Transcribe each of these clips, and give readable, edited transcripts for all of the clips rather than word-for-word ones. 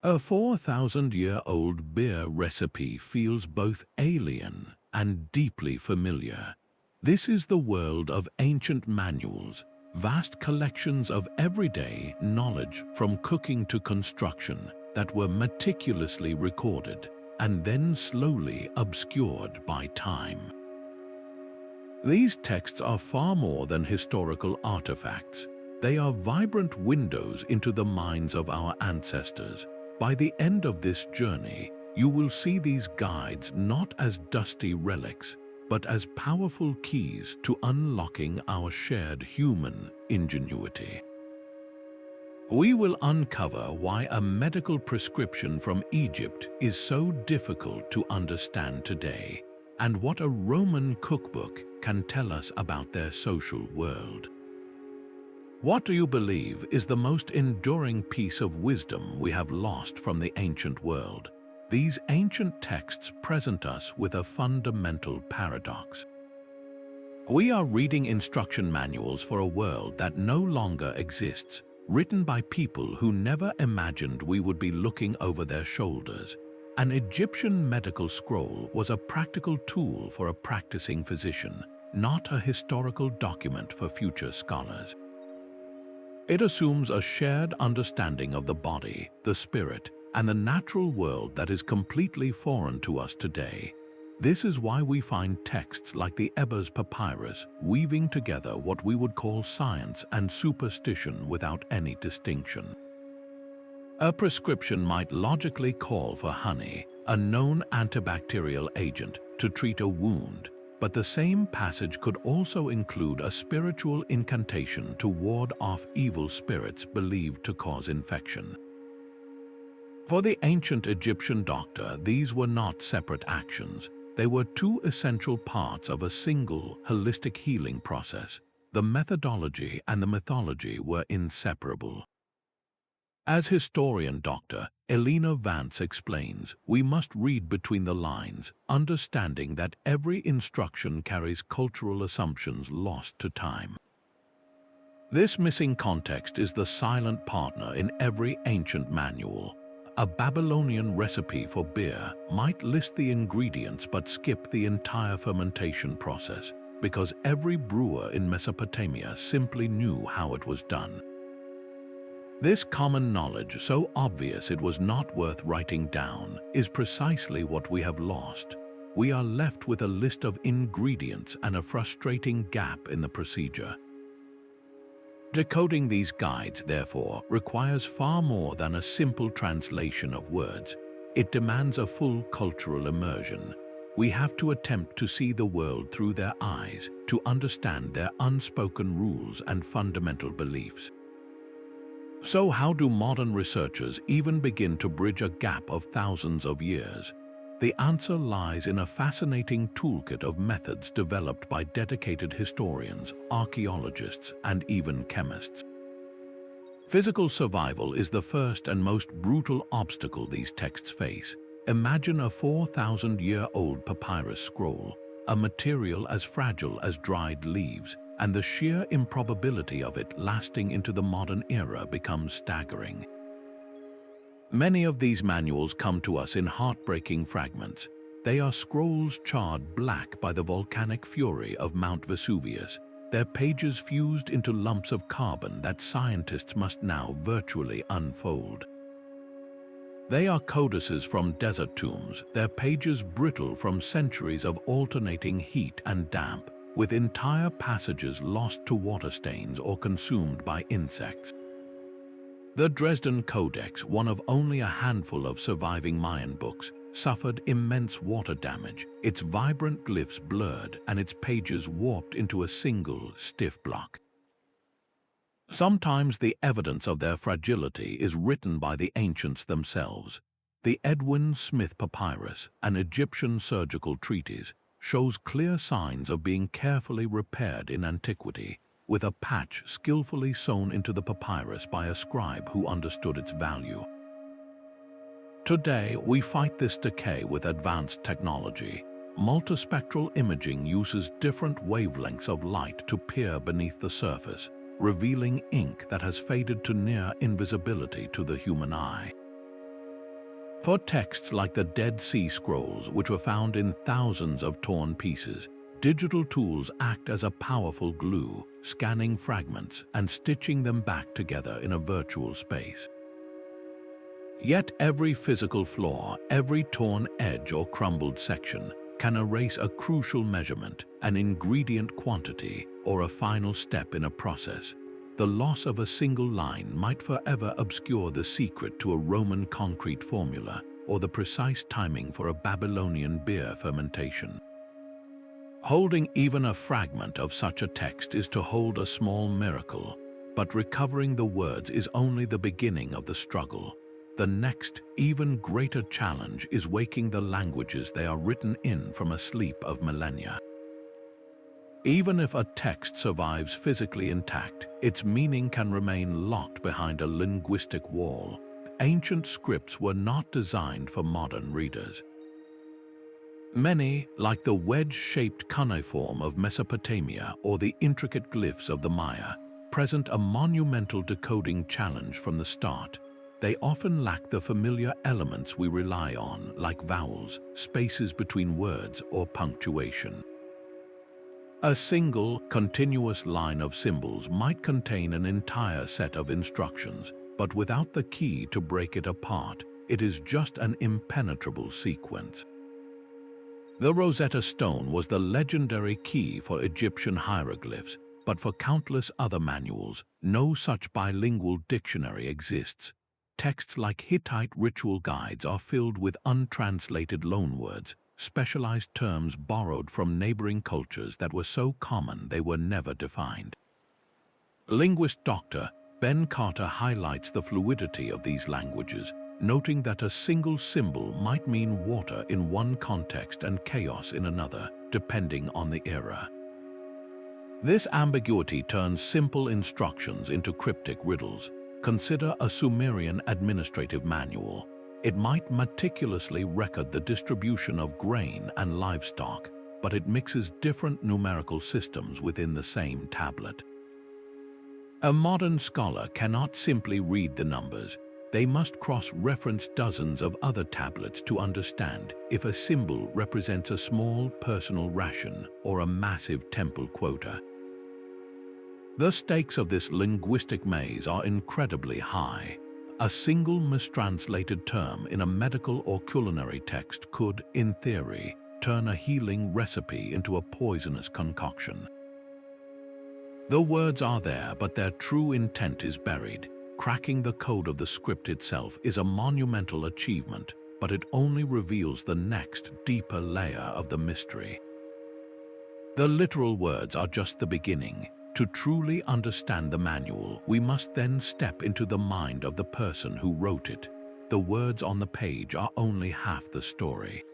A 4,000-year-old beer recipe feels both alien and deeply familiar. This is the world of ancient manuals, vast collections of everyday knowledge from cooking to construction that were meticulously recorded and then slowly obscured by time. These texts are far more than historical artifacts. They are vibrant windows into the minds of our ancestors. By the end of this journey, you will see these guides not as dusty relics, but as powerful keys to unlocking our shared human ingenuity. We will uncover why a medical prescription from Egypt is so difficult to understand today, and what a Roman cookbook can tell us about their social world. What do you believe is the most enduring piece of wisdom we have lost from the ancient world? These ancient texts present us with a fundamental paradox. We are reading instruction manuals for a world that no longer exists, written by people who never imagined we would be looking over their shoulders. An Egyptian medical scroll was a practical tool for a practicing physician, not a historical document for future scholars. It assumes a shared understanding of the body, the spirit, and the natural world that is completely foreign to us today. This is why we find texts like the Ebers Papyrus weaving together what we would call science and superstition without any distinction. A prescription might logically call for honey, a known antibacterial agent, to treat a wound, but the same passage could also include a spiritual incantation to ward off evil spirits believed to cause infection. For the ancient Egyptian doctor, these were not separate actions. They were two essential parts of a single, holistic healing process. The methodology and the mythology were inseparable. As historian Dr. Elena Vance explains, we must read between the lines, understanding that every instruction carries cultural assumptions lost to time. This missing context is the silent partner in every ancient manual. A Babylonian recipe for beer might list the ingredients but skip the entire fermentation process, because every brewer in Mesopotamia simply knew how it was done. This common knowledge, so obvious it was not worth writing down, is precisely what we have lost. We are left with a list of ingredients and a frustrating gap in the procedure. Decoding these guides, therefore, requires far more than a simple translation of words. It demands a full cultural immersion. We have to attempt to see the world through their eyes, to understand their unspoken rules and fundamental beliefs. So how do modern researchers even begin to bridge a gap of thousands of years? The answer lies in a fascinating toolkit of methods developed by dedicated historians, archaeologists, and even chemists. Physical survival is the first and most brutal obstacle these texts face. Imagine a 4,000-year-old papyrus scroll, a material as fragile as dried leaves, and the sheer improbability of it lasting into the modern era becomes staggering. Many of these manuals come to us in heartbreaking fragments. They are scrolls charred black by the volcanic fury of Mount Vesuvius, their pages fused into lumps of carbon that scientists must now virtually unfold. They are codices from desert tombs, their pages brittle from centuries of alternating heat and damp, with entire passages lost to water stains or consumed by insects. The Dresden Codex, one of only a handful of surviving Mayan books, suffered immense water damage, its vibrant glyphs blurred and its pages warped into a single, stiff block. Sometimes the evidence of their fragility is written by the ancients themselves. The Edwin Smith Papyrus, an Egyptian surgical treatise, shows clear signs of being carefully repaired in antiquity, with a patch skillfully sewn into the papyrus by a scribe who understood its value. Today, we fight this decay with advanced technology. Multispectral imaging uses different wavelengths of light to peer beneath the surface, revealing ink that has faded to near invisibility to the human eye. For texts like the Dead Sea Scrolls, which were found in thousands of torn pieces, digital tools act as a powerful glue, scanning fragments and stitching them back together in a virtual space. Yet every physical flaw, every torn edge or crumbled section, can erase a crucial measurement, an ingredient quantity, or a final step in a process. The loss of a single line might forever obscure the secret to a Roman concrete formula or the precise timing for a Babylonian beer fermentation. Holding even a fragment of such a text is to hold a small miracle, but recovering the words is only the beginning of the struggle. The next, even greater challenge is waking the languages they are written in from a sleep of millennia. Even if a text survives physically intact, its meaning can remain locked behind a linguistic wall. Ancient scripts were not designed for modern readers. Many, like the wedge-shaped cuneiform of Mesopotamia or the intricate glyphs of the Maya, present a monumental decoding challenge from the start. They often lack the familiar elements we rely on, like vowels, spaces between words, or punctuation. A single, continuous line of symbols might contain an entire set of instructions, but without the key to break it apart, it is just an impenetrable sequence. The Rosetta Stone was the legendary key for Egyptian hieroglyphs, but for countless other manuals, no such bilingual dictionary exists. Texts like Hittite ritual guides are filled with untranslated loanwords, specialized terms borrowed from neighboring cultures that were so common they were never defined. Linguist Dr. Ben Carter highlights the fluidity of these languages, noting that a single symbol might mean water in one context and chaos in another, depending on the era. This ambiguity turns simple instructions into cryptic riddles. Consider a Sumerian administrative manual. It might meticulously record the distribution of grain and livestock, but it mixes different numerical systems within the same tablet. A modern scholar cannot simply read the numbers. They must cross-reference dozens of other tablets to understand if a symbol represents a small personal ration or a massive temple quota. The stakes of this linguistic maze are incredibly high. A single mistranslated term in a medical or culinary text could, in theory, turn a healing recipe into a poisonous concoction. The words are there, but their true intent is buried. Cracking the code of the script itself is a monumental achievement, but it only reveals the next, deeper layer of the mystery. The literal words are just the beginning. To truly understand the manual, we must then step into the mind of the person who wrote it. The words on the page are only half the story.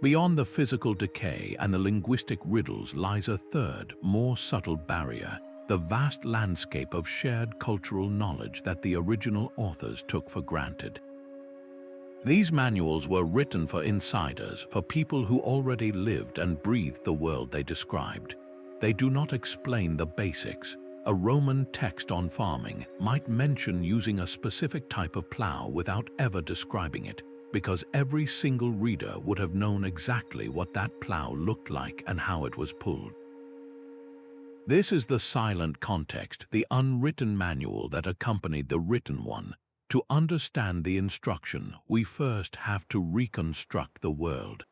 Beyond the physical decay and the linguistic riddles lies a third, more subtle barrier, the vast landscape of shared cultural knowledge that the original authors took for granted. These manuals were written for insiders, for people who already lived and breathed the world they described. They do not explain the basics. A Roman text on farming might mention using a specific type of plow without ever describing it, because every single reader would have known exactly what that plow looked like and how it was pulled. This is the silent context, the unwritten manual that accompanied the written one. To understand the instruction, we first have to reconstruct the world.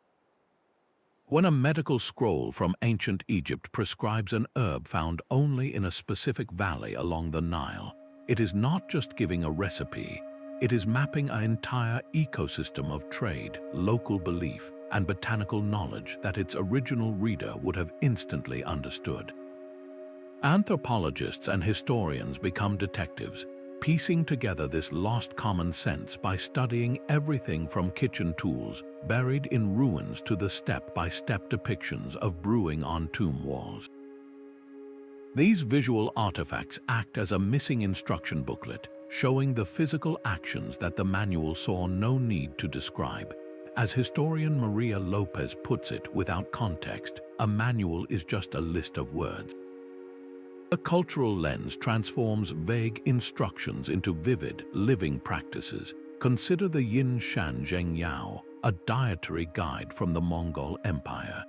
When a medical scroll from ancient Egypt prescribes an herb found only in a specific valley along the Nile, it is not just giving a recipe, it is mapping an entire ecosystem of trade, local belief, and botanical knowledge that its original reader would have instantly understood. Anthropologists and historians become detectives, piecing together this lost common sense by studying everything from kitchen tools buried in ruins to the step-by-step depictions of brewing on tomb walls. These visual artifacts act as a missing instruction booklet, showing the physical actions that the manual saw no need to describe. As historian Maria Lopez puts it, without context, a manual is just a list of words. A cultural lens transforms vague instructions into vivid, living practices. consider the Yin Shan Zheng Yao, a dietary guide from the Mongol Empire.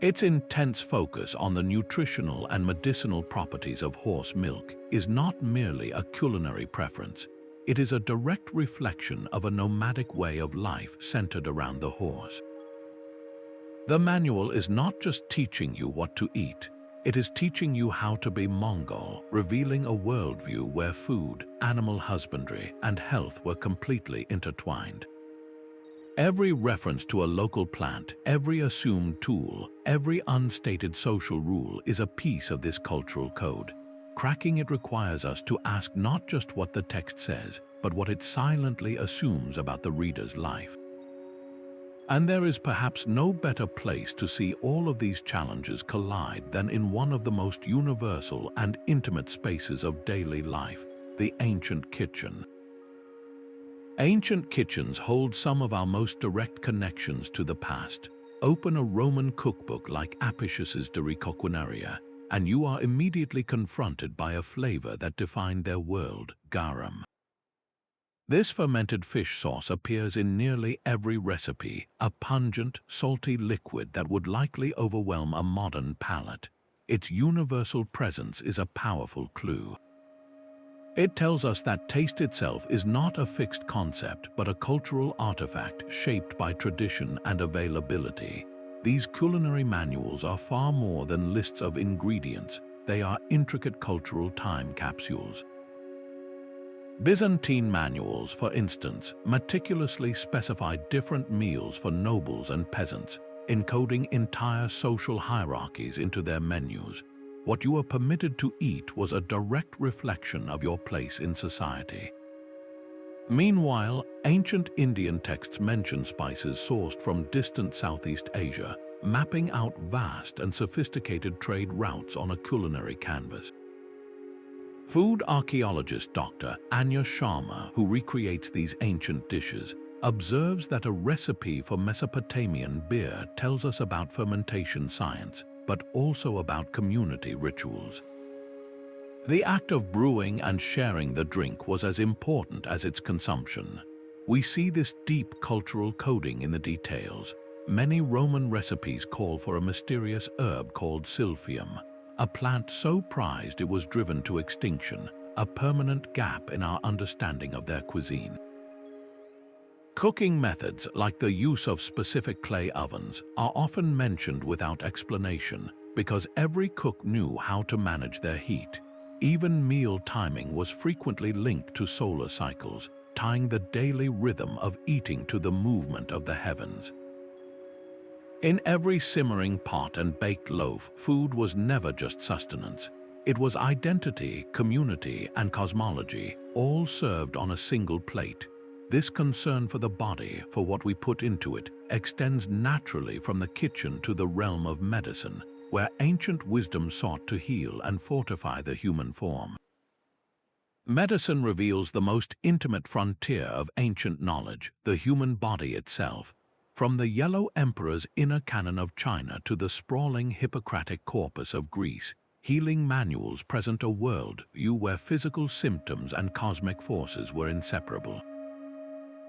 Its intense focus on the nutritional and medicinal properties of horse milk is not merely a culinary preference, it is a direct reflection of a nomadic way of life centered around the horse. The manual is not just teaching you what to eat, it is teaching you how to be Mongol, revealing a worldview where food, animal husbandry, and health were completely intertwined. Every reference to a local plant, every assumed tool, every unstated social rule is a piece of this cultural code. Cracking it requires us to ask not just what the text says, but what it silently assumes about the reader's life. And there is perhaps no better place to see all of these challenges collide than in one of the most universal and intimate spaces of daily life, the ancient kitchen. Ancient kitchens hold some of our most direct connections to the past. Open a Roman cookbook like Apicius's De Recoquinaria, and you are immediately confronted by a flavor that defined their world, garum. This fermented fish sauce appears in nearly every recipe, a pungent, salty liquid that would likely overwhelm a modern palate. Its universal presence is a powerful clue. It tells us that taste itself is not a fixed concept, but a cultural artifact shaped by tradition and availability. These culinary manuals are far more than lists of ingredients. They are intricate cultural time capsules. Byzantine manuals, for instance, meticulously specified different meals for nobles and peasants, encoding entire social hierarchies into their menus. What you were permitted to eat was a direct reflection of your place in society. Meanwhile, ancient Indian texts mention spices sourced from distant Southeast Asia, mapping out vast and sophisticated trade routes on a culinary canvas. Food archaeologist Dr. Anya Sharma, who recreates these ancient dishes, observes that a recipe for Mesopotamian beer tells us about fermentation science, but also about community rituals. The act of brewing and sharing the drink was as important as its consumption. We see this deep cultural coding in the details. Many Roman recipes call for a mysterious herb called silphium, a plant so prized it was driven to extinction, a permanent gap in our understanding of their cuisine. Cooking methods, like the use of specific clay ovens, are often mentioned without explanation because every cook knew how to manage their heat. Even meal timing was frequently linked to solar cycles, tying the daily rhythm of eating to the movement of the heavens. In every simmering pot and baked loaf, food was never just sustenance. It was identity, community, and cosmology, all served on a single plate. This concern for the body, for what we put into it, extends naturally from the kitchen to the realm of medicine, where ancient wisdom sought to heal and fortify the human form. Medicine reveals the most intimate frontier of ancient knowledge, the human body itself. From the Yellow Emperor's inner canon of China to the sprawling Hippocratic corpus of Greece, healing manuals present a worldview where physical symptoms and cosmic forces were inseparable.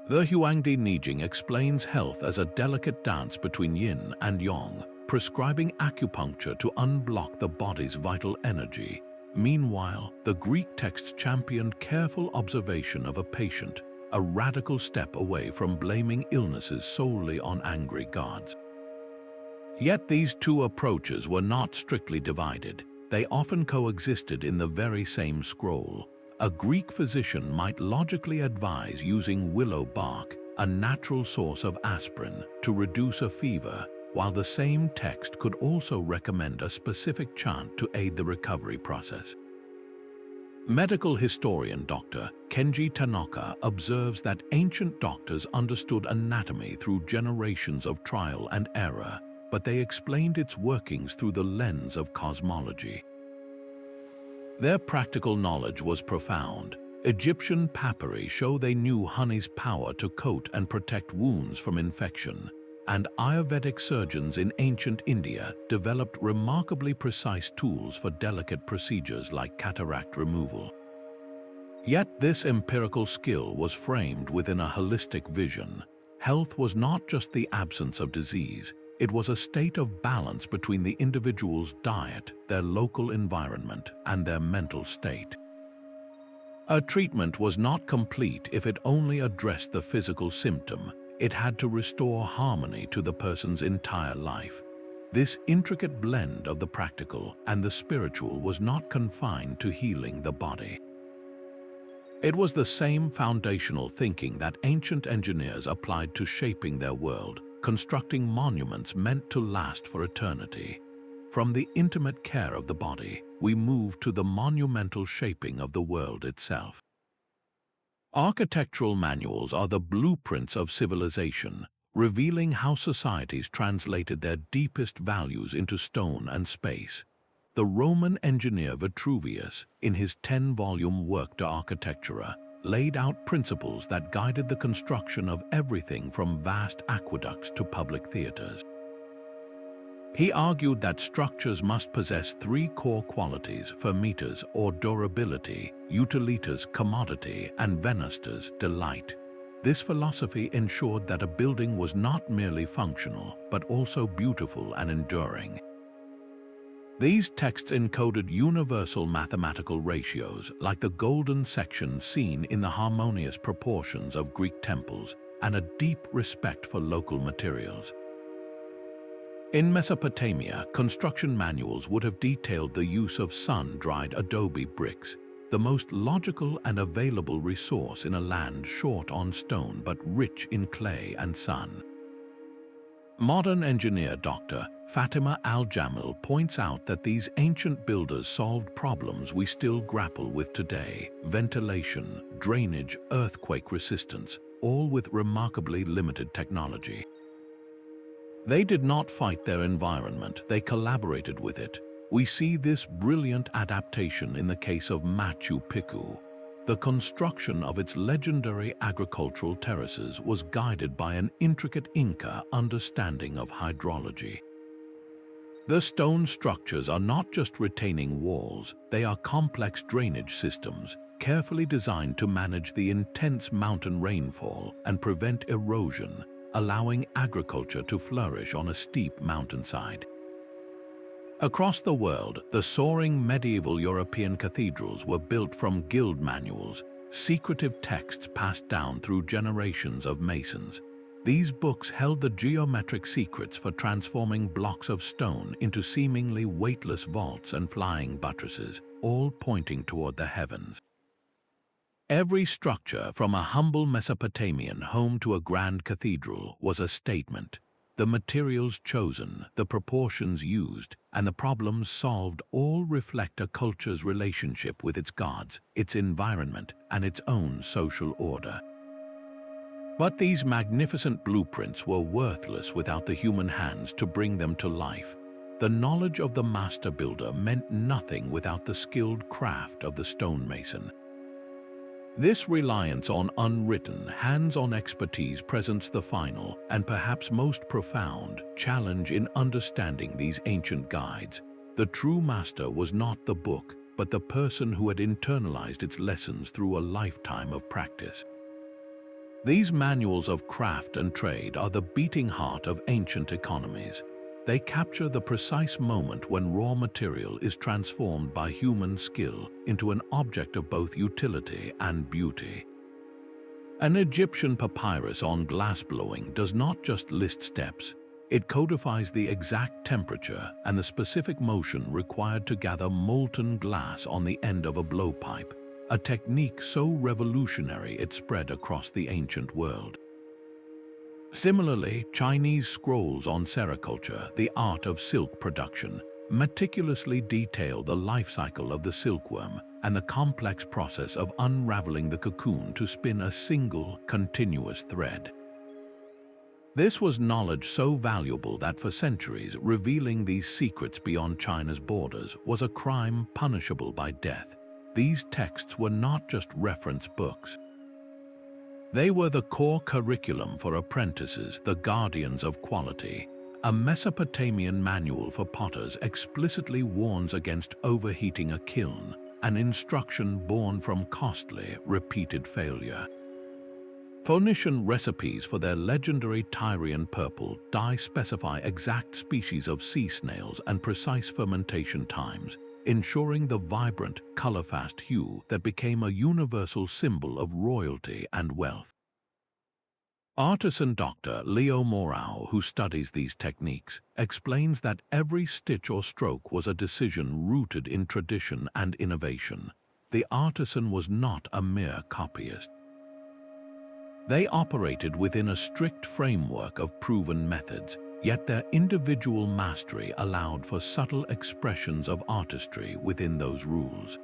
The Huangdi Nijing explains health as a delicate dance between yin and yang, prescribing acupuncture to unblock the body's vital energy. Meanwhile, the Greek texts championed careful observation of a patient, a radical step away from blaming illnesses solely on angry gods. Yet these two approaches were not strictly divided. They often coexisted in the very same scroll. A Greek physician might logically advise using willow bark, a natural source of aspirin, to reduce a fever, while the same text could also recommend a specific chant to aid the recovery process. Medical historian Dr. Kenji Tanaka observes that ancient doctors understood anatomy through generations of trial and error, but they explained its workings through the lens of cosmology. Their practical knowledge was profound. Egyptian papyri show they knew honey's power to coat and protect wounds from infection, and Ayurvedic surgeons in ancient India developed remarkably precise tools for delicate procedures like cataract removal. Yet this empirical skill was framed within a holistic vision. Health was not just the absence of disease, it was a state of balance between the individual's diet, their local environment, and their mental state. A treatment was not complete if it only addressed the physical symptom. It had to restore harmony to the person's entire life. This intricate blend of the practical and the spiritual was not confined to healing the body. It was the same foundational thinking that ancient engineers applied to shaping their world, constructing monuments meant to last for eternity. From the intimate care of the body, we move to the monumental shaping of the world itself. Architectural manuals are the blueprints of civilization, revealing how societies translated their deepest values into stone and space. The Roman engineer Vitruvius, in his 10-volume work De Architectura, laid out principles that guided the construction of everything from vast aqueducts to public theaters. He argued that structures must possess three core qualities: firmitas or durability, utilitas commodity, and venustas delight. This philosophy ensured that a building was not merely functional, but also beautiful and enduring. These texts encoded universal mathematical ratios, like the golden section seen in the harmonious proportions of Greek temples, and a deep respect for local materials. In Mesopotamia, construction manuals would have detailed the use of sun-dried adobe bricks, the most logical and available resource in a land short on stone but rich in clay and sun. Modern engineer Dr. Fatima Al-Jamil points out that these ancient builders solved problems we still grapple with today: ventilation, drainage, earthquake resistance, all with remarkably limited technology. They did not fight their environment, they collaborated with it. We see this brilliant adaptation in the case of Machu Picchu. The construction of its legendary agricultural terraces was guided by an intricate Inca understanding of hydrology. The stone structures are not just retaining walls, they are complex drainage systems, carefully designed to manage the intense mountain rainfall and prevent erosion, allowing agriculture to flourish on a steep mountainside. Across the world, the soaring medieval European cathedrals were built from guild manuals, secretive texts passed down through generations of masons. These books held the geometric secrets for transforming blocks of stone into seemingly weightless vaults and flying buttresses, all pointing toward the heavens. Every structure, from a humble Mesopotamian home to a grand cathedral, was a statement. The materials chosen, the proportions used, and the problems solved all reflect a culture's relationship with its gods, its environment, and its own social order. But these magnificent blueprints were worthless without the human hands to bring them to life. The knowledge of the master builder meant nothing without the skilled craft of the stonemason. This reliance on unwritten, hands-on expertise presents the final, and perhaps most profound, challenge in understanding these ancient guides. The true master was not the book, but the person who had internalized its lessons through a lifetime of practice. These manuals of craft and trade are the beating heart of ancient economies. They capture the precise moment when raw material is transformed by human skill into an object of both utility and beauty. An Egyptian papyrus on glassblowing does not just list steps, it codifies the exact temperature and the specific motion required to gather molten glass on the end of a blowpipe, a technique so revolutionary it spread across the ancient world. Similarly, Chinese scrolls on sericulture, the art of silk production, meticulously detail the life cycle of the silkworm and the complex process of unraveling the cocoon to spin a single, continuous thread. This was knowledge so valuable that for centuries, revealing these secrets beyond China's borders was a crime punishable by death. These texts were not just reference books. They were the core curriculum for apprentices, the guardians of quality. A Mesopotamian manual for potters explicitly warns against overheating a kiln, an instruction born from costly, repeated failure. Phoenician recipes for their legendary Tyrian purple dye specify exact species of sea snails and precise fermentation times, ensuring the vibrant, color-fast hue that became a universal symbol of royalty and wealth. Artisan Dr. Leo Morau, who studies these techniques, explains that every stitch or stroke was a decision rooted in tradition and innovation. The artisan was not a mere copyist. They operated within a strict framework of proven methods, yet their individual mastery allowed for subtle expressions of artistry within those rules.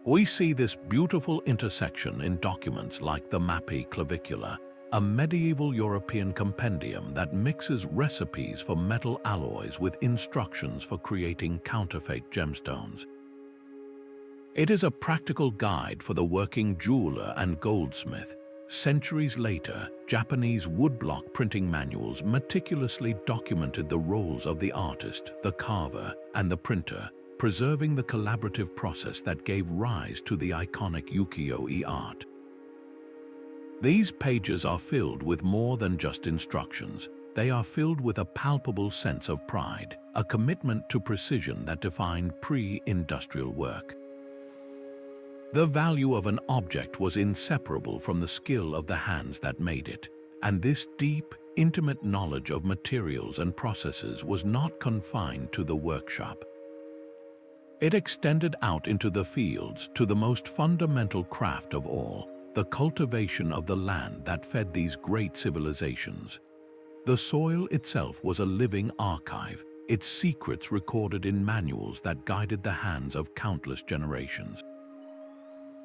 We see this beautiful intersection in documents like the Mappi Clavicula, a medieval European compendium that mixes recipes for metal alloys with instructions for creating counterfeit gemstones. It is a practical guide for the working jeweler and goldsmith. Centuries later, Japanese woodblock printing manuals meticulously documented the roles of the artist, the carver, and the printer, preserving the collaborative process that gave rise to the iconic ukiyo-e art. These pages are filled with more than just instructions. They are filled with a palpable sense of pride, a commitment to precision that defined pre-industrial work. The value of an object was inseparable from the skill of the hands that made it, and this deep, intimate knowledge of materials and processes was not confined to the workshop. It extended out into the fields, to the most fundamental craft of all, the cultivation of the land that fed these great civilizations. The soil itself was a living archive, its secrets recorded in manuals that guided the hands of countless generations.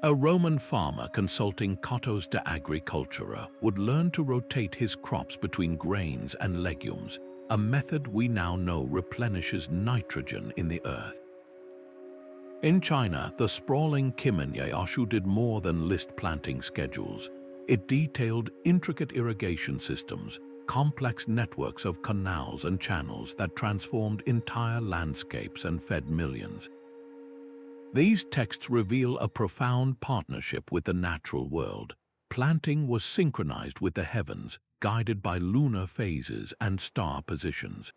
A Roman farmer consulting Cottos de Agricultura would learn to rotate his crops between grains and legumes, a method we now know replenishes nitrogen in the earth. In China, the sprawling Qimengye did more than list planting schedules. It detailed intricate irrigation systems, complex networks of canals and channels that transformed entire landscapes and fed millions. These texts reveal a profound partnership with the natural world. Planting was synchronized with the heavens, guided by lunar phases and star positions.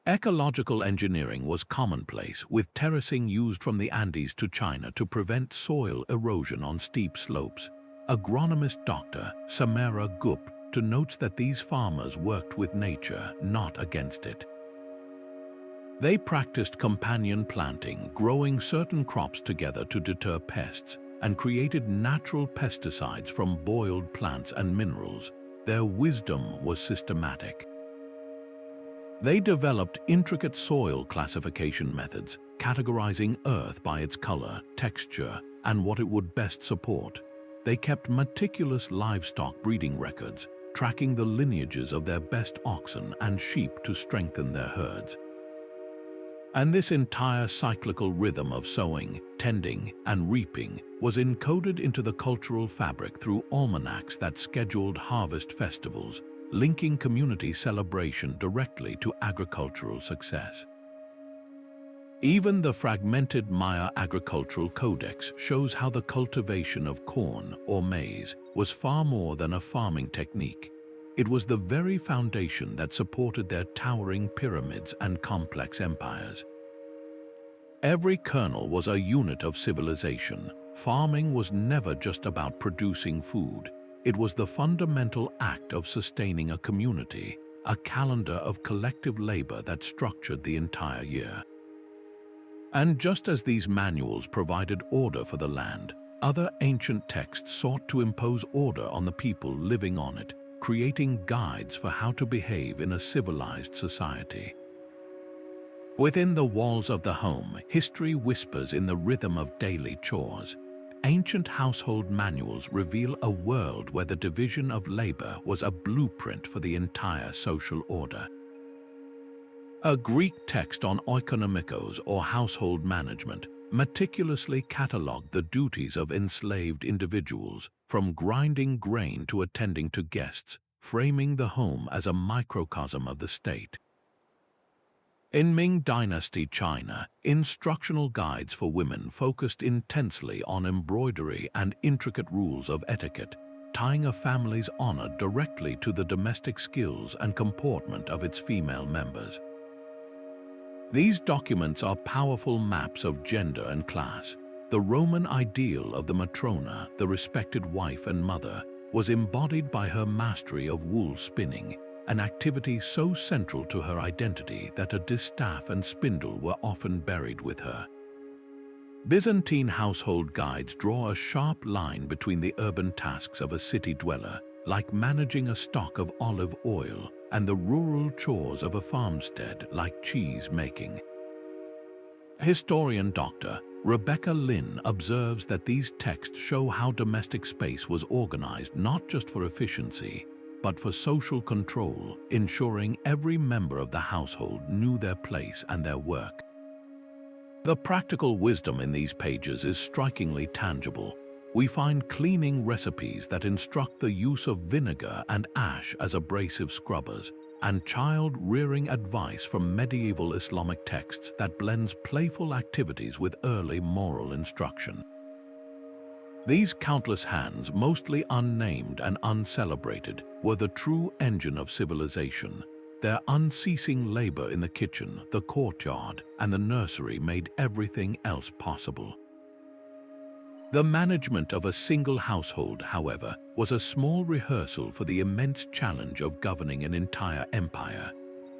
Ecological engineering was commonplace, with terracing used from the Andes to China to prevent soil erosion on steep slopes. Agronomist Dr. Samara Gupta notes that these farmers worked with nature, not against it. They practiced companion planting, growing certain crops together to deter pests, and created natural pesticides from boiled plants and minerals. Their wisdom was systematic. They developed intricate soil classification methods, categorizing earth by its color, texture, and what it would best support. They kept meticulous livestock breeding records, tracking the lineages of their best oxen and sheep to strengthen their herds. And this entire cyclical rhythm of sowing, tending, and reaping was encoded into the cultural fabric through almanacs that scheduled harvest festivals, linking community celebration directly to agricultural success. Even the fragmented Maya agricultural codex shows how the cultivation of corn or maize was far more than a farming technique. It was the very foundation that supported their towering pyramids and complex empires. Every kernel was a unit of civilization. Farming was never just about producing food. It was the fundamental act of sustaining a community, a calendar of collective labor that structured the entire year. And just as these manuals provided order for the land, other ancient texts sought to impose order on the people living on it, creating guides for how to behave in a civilized society. Within the walls of the home, history whispers in the rhythm of daily chores. Ancient household manuals reveal a world where the division of labor was a blueprint for the entire social order. A Greek text on oikonomikos, or household management, meticulously catalogued the duties of enslaved individuals, from grinding grain to attending to guests, framing the home as a microcosm of the state. In Ming Dynasty China, instructional guides for women focused intensely on embroidery and intricate rules of etiquette, tying a family's honor directly to the domestic skills and comportment of its female members. These documents are powerful maps of gender and class. The Roman ideal of the matrona, the respected wife and mother, was embodied by her mastery of wool spinning, an activity so central to her identity that a distaff and spindle were often buried with her. Byzantine household guides draw a sharp line between the urban tasks of a city dweller, like managing a stock of olive oil, and the rural chores of a farmstead, like cheese making. Historian Dr. Rebecca Lynn observes that these texts show how domestic space was organized not just for efficiency, but for social control, ensuring every member of the household knew their place and their work. The practical wisdom in these pages is strikingly tangible. We find cleaning recipes that instruct the use of vinegar and ash as abrasive scrubbers, and child-rearing advice from medieval Islamic texts that blends playful activities with early moral instruction. These countless hands, mostly unnamed and uncelebrated, were the true engine of civilization. Their unceasing labor in the kitchen, the courtyard, and the nursery made everything else possible. The management of a single household, however, was a small rehearsal for the immense challenge of governing an entire empire.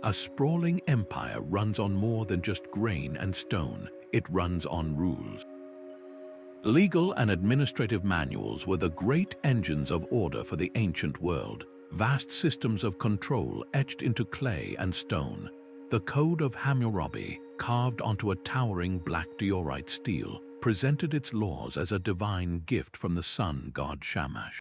A sprawling empire runs on more than just grain and stone, it runs on rules. Legal and administrative manuals were the great engines of order for the ancient world, vast systems of control etched into clay and stone. The Code of Hammurabi, carved onto a towering black diorite stele, presented its laws as a divine gift from the sun god Shamash.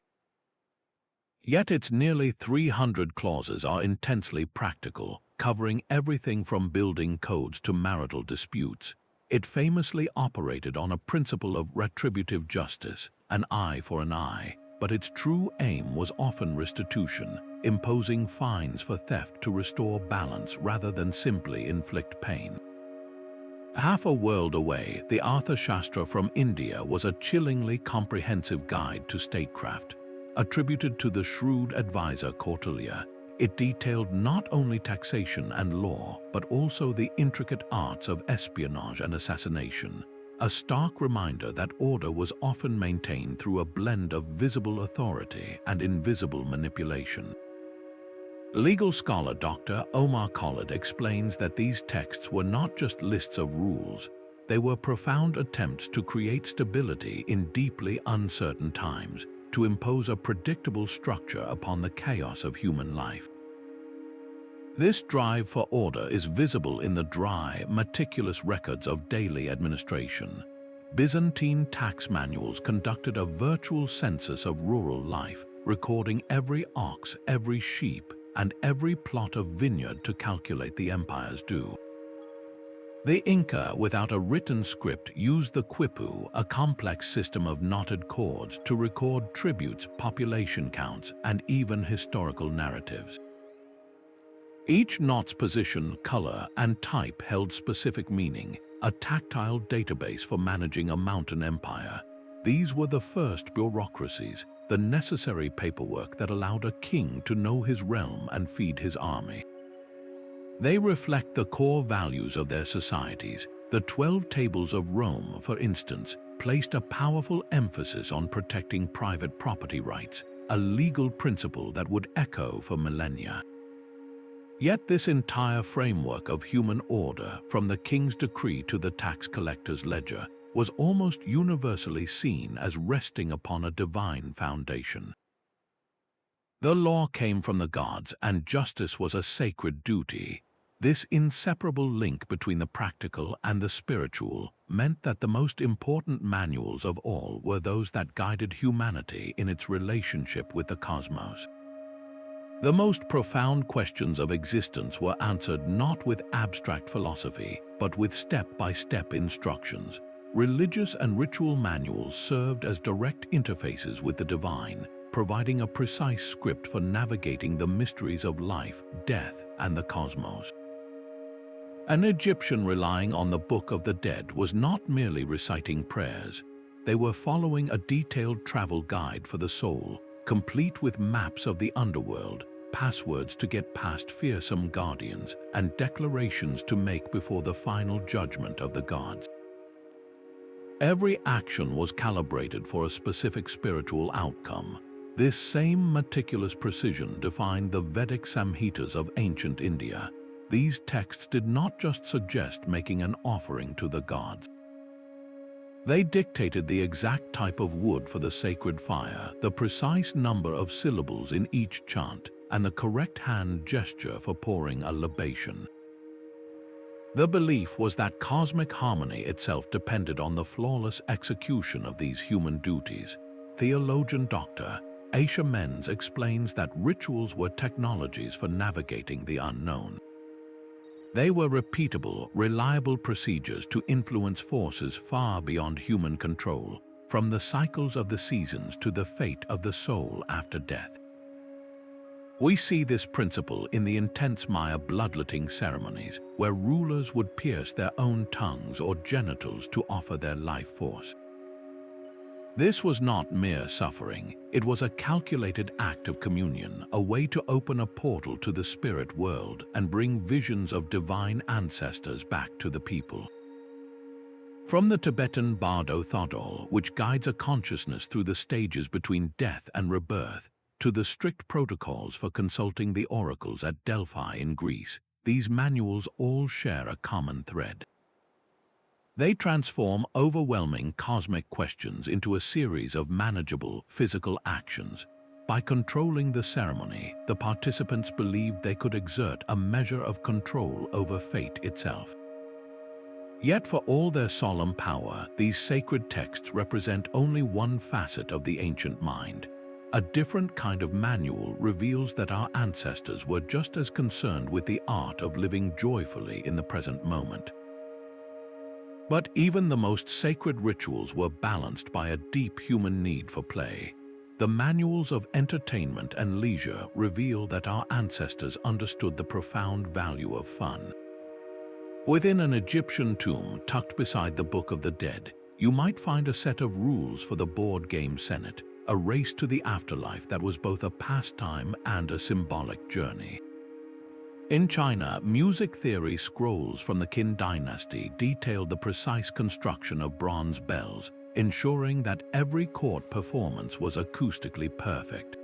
Yet its nearly 300 clauses are intensely practical, covering everything from building codes to marital disputes. It famously operated on a principle of retributive justice, an eye for an eye, but its true aim was often restitution, imposing fines for theft to restore balance rather than simply inflict pain. Half a world away, the Arthashastra from India was a chillingly comprehensive guide to statecraft. Attributed to the shrewd advisor Kautilya, it detailed not only taxation and law, but also the intricate arts of espionage and assassination, a stark reminder that order was often maintained through a blend of visible authority and invisible manipulation. Legal scholar Dr. Omar Khalid explains that these texts were not just lists of rules, they were profound attempts to create stability in deeply uncertain times, to impose a predictable structure upon the chaos of human life. This drive for order is visible in the dry, meticulous records of daily administration. Byzantine tax manuals conducted a virtual census of rural life, recording every ox, every sheep, and every plot of vineyard to calculate the empire's due. The Inca, without a written script, used the quipu, a complex system of knotted cords, to record tributes, population counts, and even historical narratives. Each knot's position, color, and type held specific meaning, a tactile database for managing a mountain empire. These were the first bureaucracies, the necessary paperwork that allowed a king to know his realm and feed his army. They reflect the core values of their societies. The 12 Tables of Rome, for instance, placed a powerful emphasis on protecting private property rights, a legal principle that would echo for millennia. Yet this entire framework of human order, from the king's decree to the tax collector's ledger, was almost universally seen as resting upon a divine foundation. The law came from the gods, and justice was a sacred duty. This inseparable link between the practical and the spiritual meant that the most important manuals of all were those that guided humanity in its relationship with the cosmos. The most profound questions of existence were answered not with abstract philosophy, but with step-by-step instructions. Religious and ritual manuals served as direct interfaces with the divine, providing a precise script for navigating the mysteries of life, death, and the cosmos. An Egyptian relying on the Book of the Dead was not merely reciting prayers. They were following a detailed travel guide for the soul, complete with maps of the underworld, passwords to get past fearsome guardians, and declarations to make before the final judgment of the gods. Every action was calibrated for a specific spiritual outcome. This same meticulous precision defined the Vedic Samhitas of ancient India. These texts did not just suggest making an offering to the gods. They dictated the exact type of wood for the sacred fire, the precise number of syllables in each chant, and the correct hand gesture for pouring a libation. The belief was that cosmic harmony itself depended on the flawless execution of these human duties. Theologian Dr. Aisha Menz explains that rituals were technologies for navigating the unknown. They were repeatable, reliable procedures to influence forces far beyond human control, from the cycles of the seasons to the fate of the soul after death. We see this principle in the intense Maya bloodletting ceremonies, where rulers would pierce their own tongues or genitals to offer their life force. This was not mere suffering, it was a calculated act of communion, a way to open a portal to the spirit world and bring visions of divine ancestors back to the people. From the Tibetan Bardo Thodol, which guides a consciousness through the stages between death and rebirth, to the strict protocols for consulting the oracles at Delphi in Greece, these manuals all share a common thread. They transform overwhelming cosmic questions into a series of manageable physical actions. By controlling the ceremony, the participants believed they could exert a measure of control over fate itself. Yet for all their solemn power, these sacred texts represent only one facet of the ancient mind. A different kind of manual reveals that our ancestors were just as concerned with the art of living joyfully in the present moment. But even the most sacred rituals were balanced by a deep human need for play. The manuals of entertainment and leisure reveal that our ancestors understood the profound value of fun. Within an Egyptian tomb tucked beside the Book of the Dead, you might find a set of rules for the board game Senate, a race to the afterlife that was both a pastime and a symbolic journey. In China, music theory scrolls from the Qin dynasty detailed the precise construction of bronze bells, ensuring that every court performance was acoustically perfect.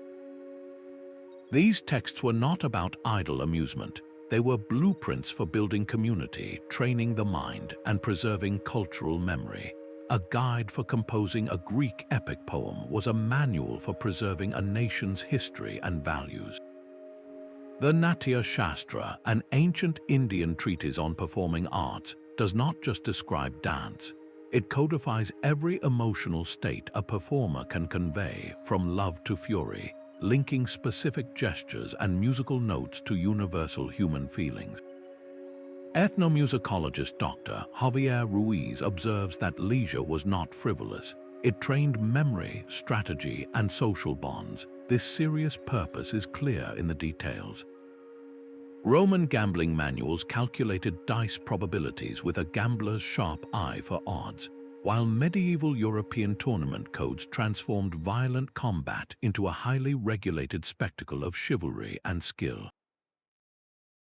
These texts were not about idle amusement. They were blueprints for building community, training the mind, and preserving cultural memory. A guide for composing a Greek epic poem was a manual for preserving a nation's history and values. The Natya Shastra, an ancient Indian treatise on performing arts, does not just describe dance. It codifies every emotional state a performer can convey, from love to fury, linking specific gestures and musical notes to universal human feelings. Ethnomusicologist Dr. Javier Ruiz observes that leisure was not frivolous. It trained memory, strategy, and social bonds. This serious purpose is clear in the details. Roman gambling manuals calculated dice probabilities with a gambler's sharp eye for odds, while medieval European tournament codes transformed violent combat into a highly regulated spectacle of chivalry and skill.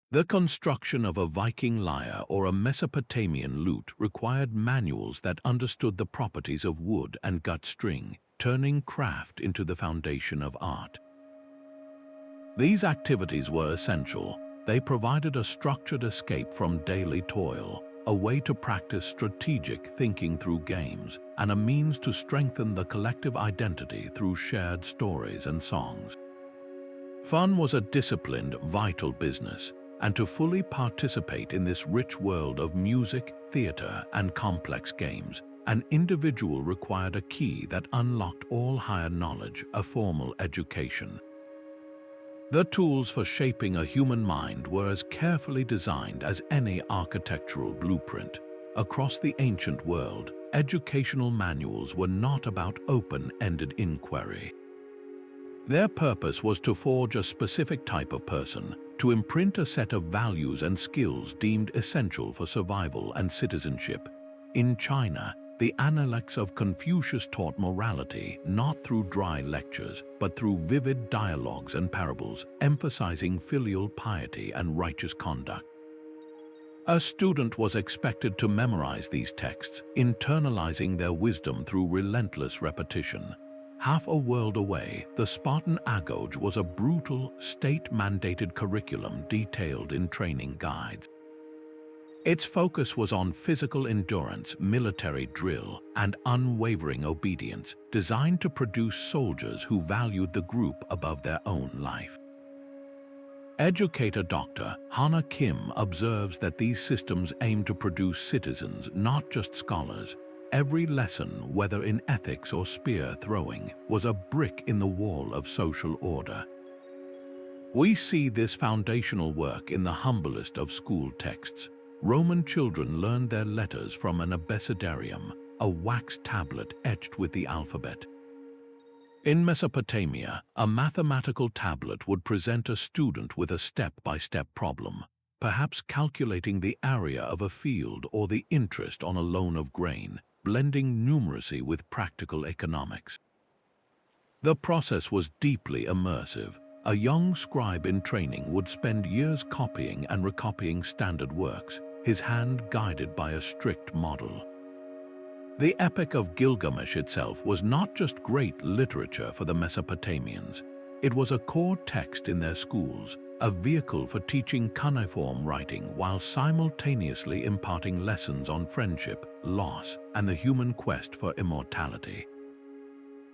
The construction of a Viking lyre or a Mesopotamian lute required manuals that understood the properties of wood and gut string, turning craft into the foundation of art. These activities were essential. They provided a structured escape from daily toil, a way to practice strategic thinking through games, and a means to strengthen the collective identity through shared stories and songs. Fun was a disciplined, vital business, and to fully participate in this rich world of music, theater, and complex games, an individual required a key that unlocked all higher knowledge, a formal education. The tools for shaping a human mind were as carefully designed as any architectural blueprint. Across the ancient world, educational manuals were not about open-ended inquiry. Their purpose was to forge a specific type of person, to imprint a set of values and skills deemed essential for survival and citizenship. In China, the Analects of Confucius taught morality not through dry lectures, but through vivid dialogues and parables, emphasizing filial piety and righteous conduct. A student was expected to memorize these texts, internalizing their wisdom through relentless repetition. Half a world away, the Spartan Agoge was a brutal, state-mandated curriculum detailed in training guides. Its focus was on physical endurance, military drill, and unwavering obedience, designed to produce soldiers who valued the group above their own life. Educator Dr. Hana Kim observes that these systems aim to produce citizens, not just scholars. Every lesson, whether in ethics or spear throwing, was a brick in the wall of social order. We see this foundational work in the humblest of school texts. Roman children learned their letters from an abecedarium, a wax tablet etched with the alphabet. In Mesopotamia, a mathematical tablet would present a student with a step-by-step problem, perhaps calculating the area of a field or the interest on a loan of grain, blending numeracy with practical economics. The process was deeply immersive. A young scribe in training would spend years copying and recopying standard works, his hand guided by a strict model. The Epic of Gilgamesh itself was not just great literature for the Mesopotamians. It was a core text in their schools, a vehicle for teaching cuneiform writing while simultaneously imparting lessons on friendship, loss, and the human quest for immortality.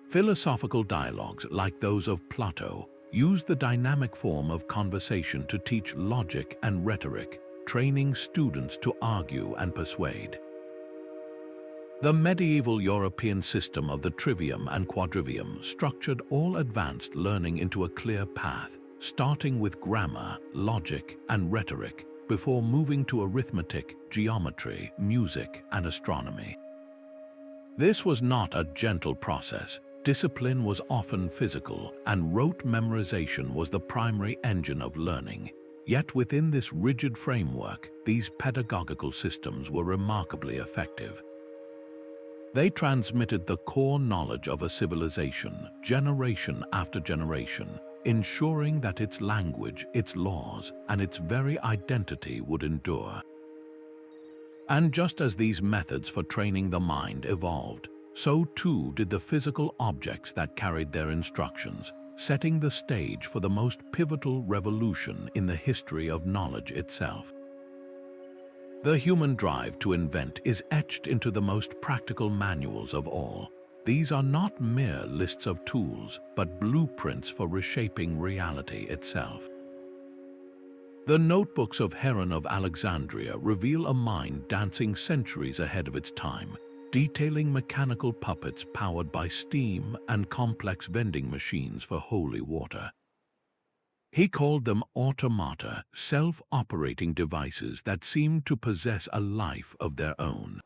Philosophical dialogues like those of Plato used the dynamic form of conversation to teach logic and rhetoric, training students to argue and persuade. The medieval European system of the trivium and quadrivium structured all advanced learning into a clear path, starting with grammar, logic, and rhetoric, before moving to arithmetic, geometry, music, and astronomy. This was not a gentle process. Discipline was often physical, and rote memorization was the primary engine of learning. Yet within this rigid framework, these pedagogical systems were remarkably effective. They transmitted the core knowledge of a civilization, generation after generation, ensuring that its language, its laws, and its very identity would endure. And just as these methods for training the mind evolved, so too did the physical objects that carried their instructions, setting the stage for the most pivotal revolution in the history of knowledge itself. The human drive to invent is etched into the most practical manuals of all. These are not mere lists of tools, but blueprints for reshaping reality itself. The notebooks of Heron of Alexandria reveal a mind dancing centuries ahead of its time, detailing mechanical puppets powered by steam and complex vending machines for holy water. He called them automata, self-operating devices that seemed to possess a life of their own.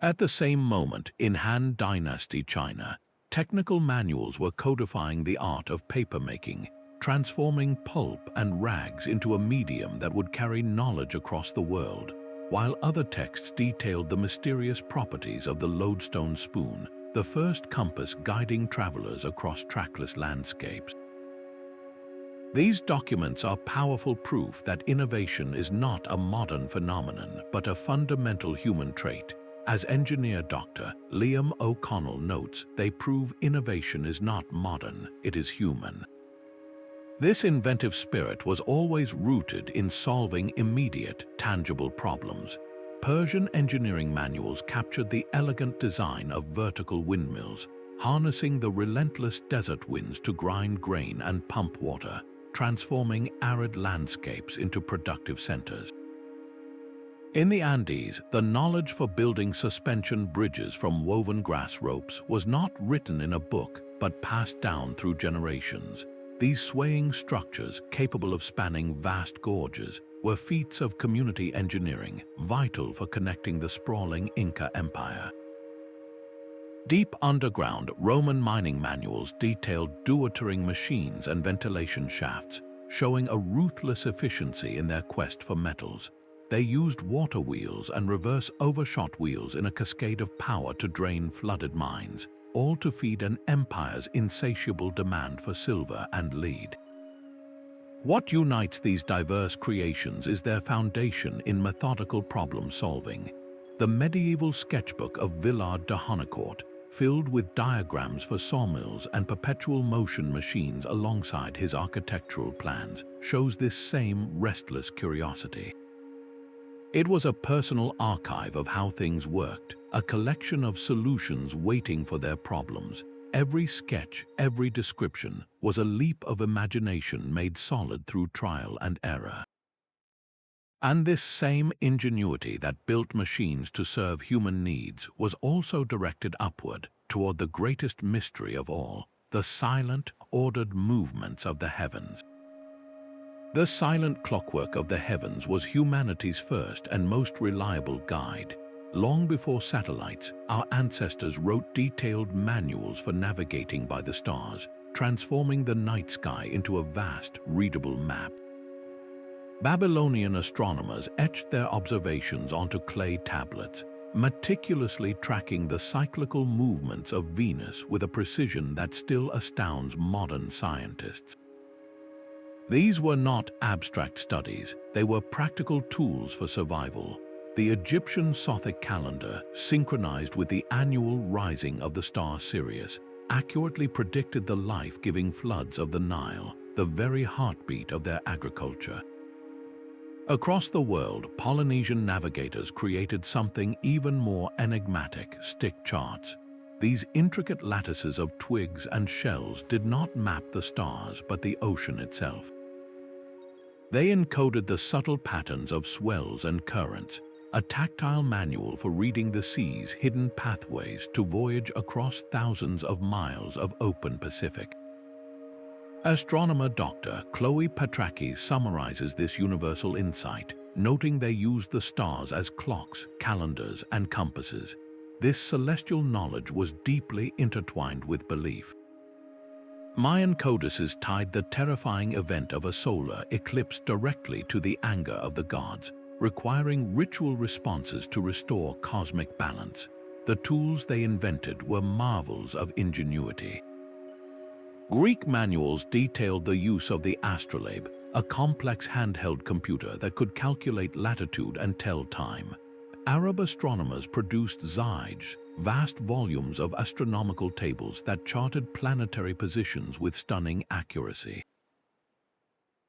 At the same moment, in Han Dynasty China, technical manuals were codifying the art of papermaking, transforming pulp and rags into a medium that would carry knowledge across the world, while other texts detailed the mysterious properties of the lodestone spoon, the first compass guiding travelers across trackless landscapes. These documents are powerful proof that innovation is not a modern phenomenon, but a fundamental human trait. As engineer Dr. Liam O'Connell notes, they prove innovation is not modern, it is human. This inventive spirit was always rooted in solving immediate, tangible problems. Persian engineering manuals captured the elegant design of vertical windmills, harnessing the relentless desert winds to grind grain and pump water, transforming arid landscapes into productive centers. In the Andes, the knowledge for building suspension bridges from woven grass ropes was not written in a book, but passed down through generations. These swaying structures, capable of spanning vast gorges, were feats of community engineering, vital for connecting the sprawling Inca Empire. Deep underground, Roman mining manuals detailed dewatering machines and ventilation shafts, showing a ruthless efficiency in their quest for metals. They used water wheels and reverse overshot wheels in a cascade of power to drain flooded mines, all to feed an empire's insatiable demand for silver and lead. What unites these diverse creations is their foundation in methodical problem-solving. The medieval sketchbook of Villard de Honnecourt, filled with diagrams for sawmills and perpetual motion machines alongside his architectural plans, shows this same restless curiosity. It was a personal archive of how things worked, a collection of solutions waiting for their problems. Every sketch, every description, was a leap of imagination made solid through trial and error. And this same ingenuity that built machines to serve human needs was also directed upward, toward the greatest mystery of all, the silent, ordered movements of the heavens. The silent clockwork of the heavens was humanity's first and most reliable guide. Long before satellites, our ancestors wrote detailed manuals for navigating by the stars, transforming the night sky into a vast, readable map. Babylonian astronomers etched their observations onto clay tablets, meticulously tracking the cyclical movements of Venus with a precision that still astounds modern scientists. These were not abstract studies, they were practical tools for survival. The Egyptian Sothic calendar, synchronized with the annual rising of the star Sirius, accurately predicted the life-giving floods of the Nile, the very heartbeat of their agriculture. Across the world, Polynesian navigators created something even more enigmatic: stick charts. These intricate lattices of twigs and shells did not map the stars but the ocean itself. They encoded the subtle patterns of swells and currents, a tactile manual for reading the sea's hidden pathways to voyage across thousands of miles of open Pacific. Astronomer Dr. Chloe Patracki summarizes this universal insight, noting they used the stars as clocks, calendars, and compasses. This celestial knowledge was deeply intertwined with belief. Mayan codices tied the terrifying event of a solar eclipse directly to the anger of the gods, requiring ritual responses to restore cosmic balance. The tools they invented were marvels of ingenuity. Greek manuals detailed the use of the astrolabe, a complex handheld computer that could calculate latitude and tell time. Arab astronomers produced zyges, vast volumes of astronomical tables that charted planetary positions with stunning accuracy.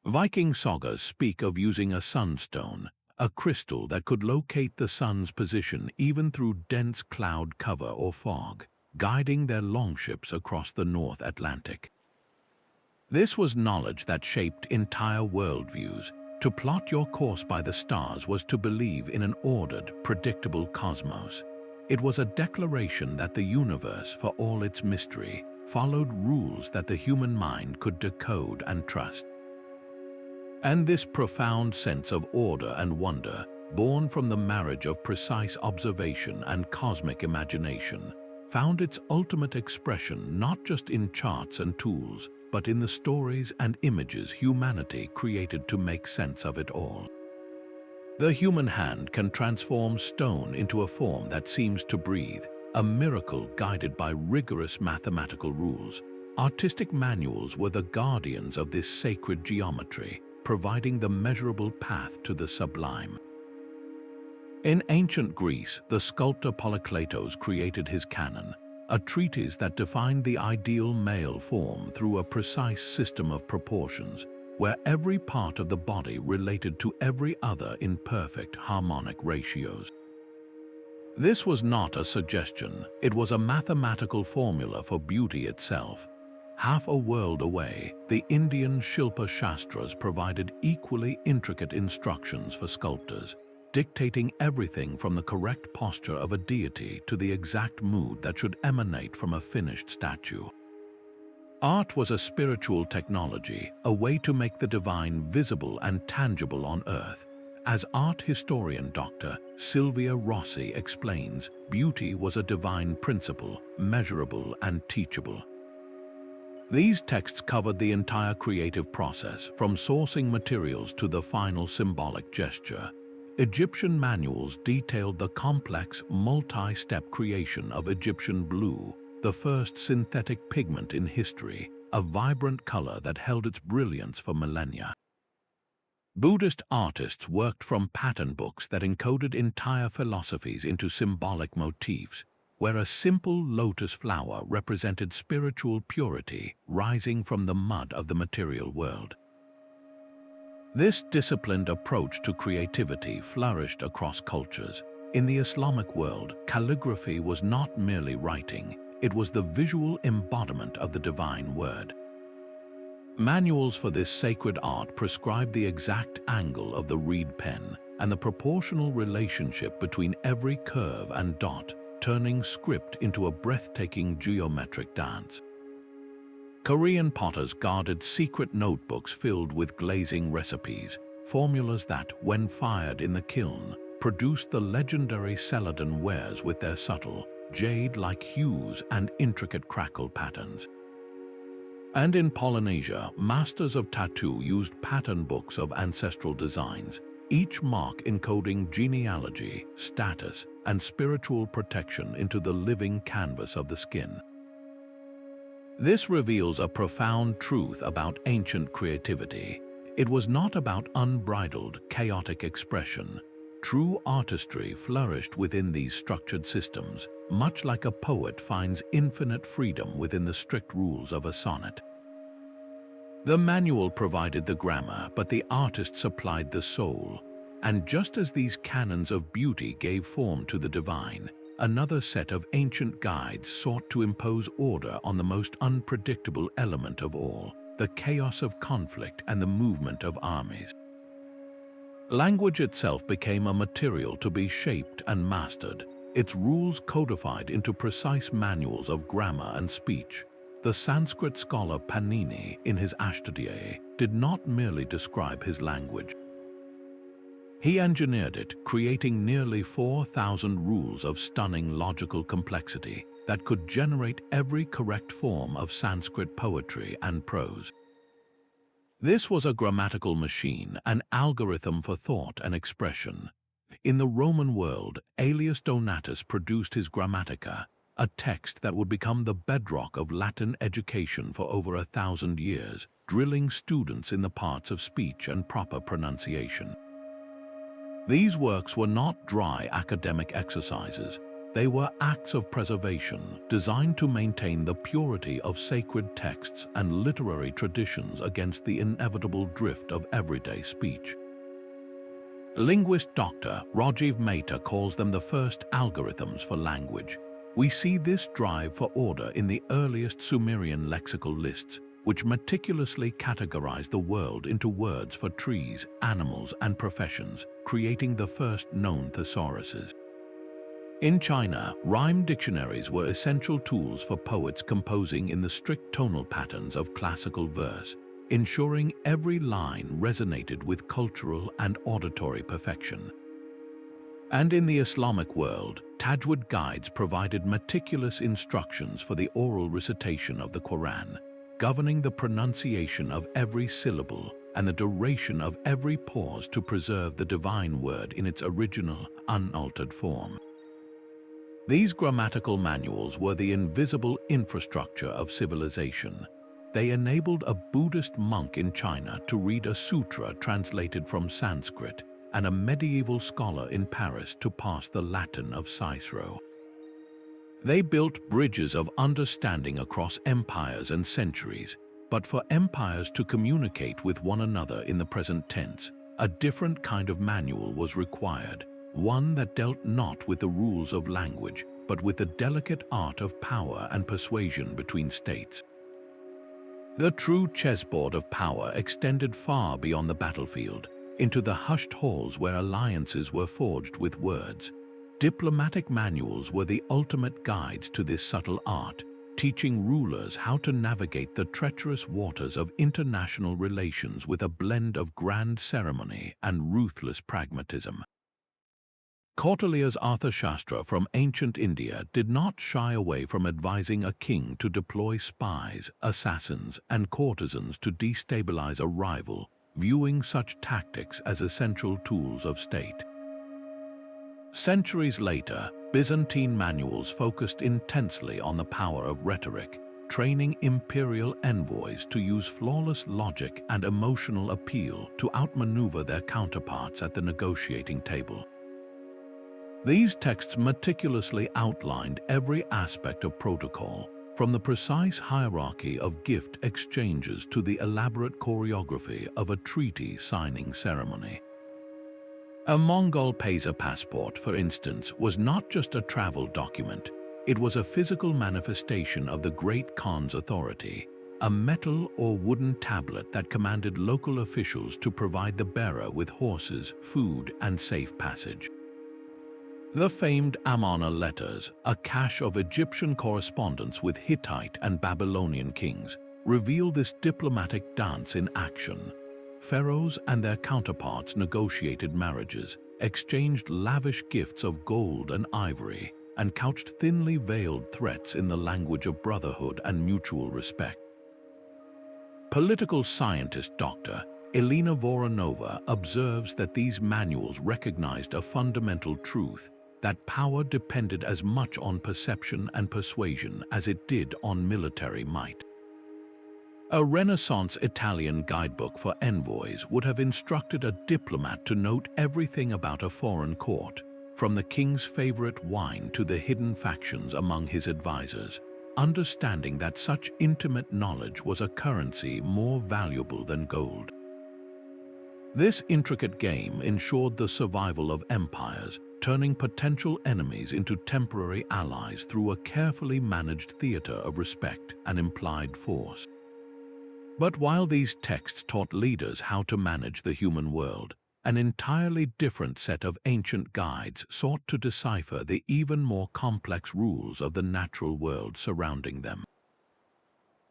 Viking sagas speak of using a sunstone, a crystal that could locate the sun's position even through dense cloud cover or fog, guiding their longships across the North Atlantic. This was knowledge that shaped entire worldviews. To plot your course by the stars was to believe in an ordered, predictable cosmos. It was a declaration that the universe, for all its mystery, followed rules that the human mind could decode and trust. And this profound sense of order and wonder, born from the marriage of precise observation and cosmic imagination, found its ultimate expression not just in charts and tools, but in the stories and images humanity created to make sense of it all. The human hand can transform stone into a form that seems to breathe, a miracle guided by rigorous mathematical rules. Artistic manuals were the guardians of this sacred geometry, providing the measurable path to the sublime. In ancient Greece, the sculptor Polykleitos created his canon, a treatise that defined the ideal male form through a precise system of proportions, where every part of the body related to every other in perfect harmonic ratios. This was not a suggestion, it was a mathematical formula for beauty itself. Half a world away, the Indian Shilpa Shastras provided equally intricate instructions for sculptors, dictating everything from the correct posture of a deity to the exact mood that should emanate from a finished statue. Art was a spiritual technology, a way to make the divine visible and tangible on earth. As art historian Dr. Silvia Rossi explains, beauty was a divine principle, measurable and teachable. These texts covered the entire creative process, from sourcing materials to the final symbolic gesture. Egyptian manuals detailed the complex, multi-step creation of Egyptian blue, the first synthetic pigment in history, a vibrant color that held its brilliance for millennia. Buddhist artists worked from pattern books that encoded entire philosophies into symbolic motifs, where a simple lotus flower represented spiritual purity rising from the mud of the material world. This disciplined approach to creativity flourished across cultures. In the Islamic world, calligraphy was not merely writing, it was the visual embodiment of the divine word. Manuals for this sacred art prescribed the exact angle of the reed pen and the proportional relationship between every curve and dot, turning script into a breathtaking geometric dance. Korean potters guarded secret notebooks filled with glazing recipes, formulas that, when fired in the kiln, produced the legendary celadon wares with their subtle, jade-like hues and intricate crackle patterns. And in Polynesia, masters of tattoo used pattern books of ancestral designs, each mark encoding genealogy, status, and spiritual protection into the living canvas of the skin. This reveals a profound truth about ancient creativity. It was not about unbridled, chaotic expression. True artistry flourished within these structured systems, much like a poet finds infinite freedom within the strict rules of a sonnet. The manual provided the grammar, but the artist supplied the soul. And just as these canons of beauty gave form to the divine, another set of ancient guides sought to impose order on the most unpredictable element of all, the chaos of conflict and the movement of armies. Language itself became a material to be shaped and mastered, its rules codified into precise manuals of grammar and speech. The Sanskrit scholar Panini, in his Astronomical, did not merely describe his language. He engineered it, creating nearly 4,000 rules of stunning logical complexity that could generate every correct form of Sanskrit poetry and prose. This was a grammatical machine, an algorithm for thought and expression. In the Roman world, Aelius Donatus produced his Grammatica, a text that would become the bedrock of Latin education for over 1,000 years, drilling students in the parts of speech and proper pronunciation. These works were not dry academic exercises. They were acts of preservation designed to maintain the purity of sacred texts and literary traditions against the inevitable drift of everyday speech. Linguist Dr. Rajiv Mehta calls them the first algorithms for language. We see this drive for order in the earliest Sumerian lexical lists, which meticulously categorized the world into words for trees, animals, and professions, creating the first known thesauruses. In China, rhyme dictionaries were essential tools for poets composing in the strict tonal patterns of classical verse, ensuring every line resonated with cultural and auditory perfection. And in the Islamic world, Tajwid guides provided meticulous instructions for the oral recitation of the Quran, governing the pronunciation of every syllable and the duration of every pause to preserve the divine word in its original, unaltered form. These grammatical manuals were the invisible infrastructure of civilization. They enabled a Buddhist monk in China to read a sutra translated from Sanskrit and a medieval scholar in Paris to pass the Latin of Cicero. They built bridges of understanding across empires and centuries, but for empires to communicate with one another in the present tense, a different kind of manual was required, one that dealt not with the rules of language, but with the delicate art of power and persuasion between states. The true chessboard of power extended far beyond the battlefield, into the hushed halls where alliances were forged with words. Diplomatic manuals were the ultimate guides to this subtle art, teaching rulers how to navigate the treacherous waters of international relations with a blend of grand ceremony and ruthless pragmatism. Kautilya's Arthashastra from ancient India did not shy away from advising a king to deploy spies, assassins, and courtesans to destabilize a rival, viewing such tactics as essential tools of state. Centuries later, Byzantine manuals focused intensely on the power of rhetoric, training imperial envoys to use flawless logic and emotional appeal to outmaneuver their counterparts at the negotiating table. These texts meticulously outlined every aspect of protocol, from the precise hierarchy of gift exchanges to the elaborate choreography of a treaty signing ceremony. A Mongol Paysa passport, for instance, was not just a travel document. It was a physical manifestation of the Great Khan's authority, a metal or wooden tablet that commanded local officials to provide the bearer with horses, food, and safe passage. The famed Amarna letters, a cache of Egyptian correspondence with Hittite and Babylonian kings, reveal this diplomatic dance in action. Pharaohs and their counterparts negotiated marriages, exchanged lavish gifts of gold and ivory, and couched thinly veiled threats in the language of brotherhood and mutual respect. Political scientist Dr. Elena Voronova observes that these manuals recognized a fundamental truth, that power depended as much on perception and persuasion as it did on military might. A Renaissance Italian guidebook for envoys would have instructed a diplomat to note everything about a foreign court, from the king's favorite wine to the hidden factions among his advisors, understanding that such intimate knowledge was a currency more valuable than gold. This intricate game ensured the survival of empires, turning potential enemies into temporary allies through a carefully managed theater of respect and implied force. But while these texts taught leaders how to manage the human world, an entirely different set of ancient guides sought to decipher the even more complex rules of the natural world surrounding them.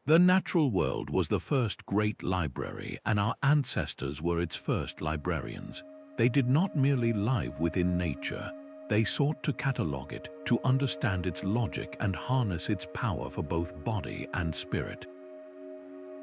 The natural world was the first great library, and our ancestors were its first librarians. They did not merely live within nature. They sought to catalog it, to understand its logic and harness its power for both body and spirit.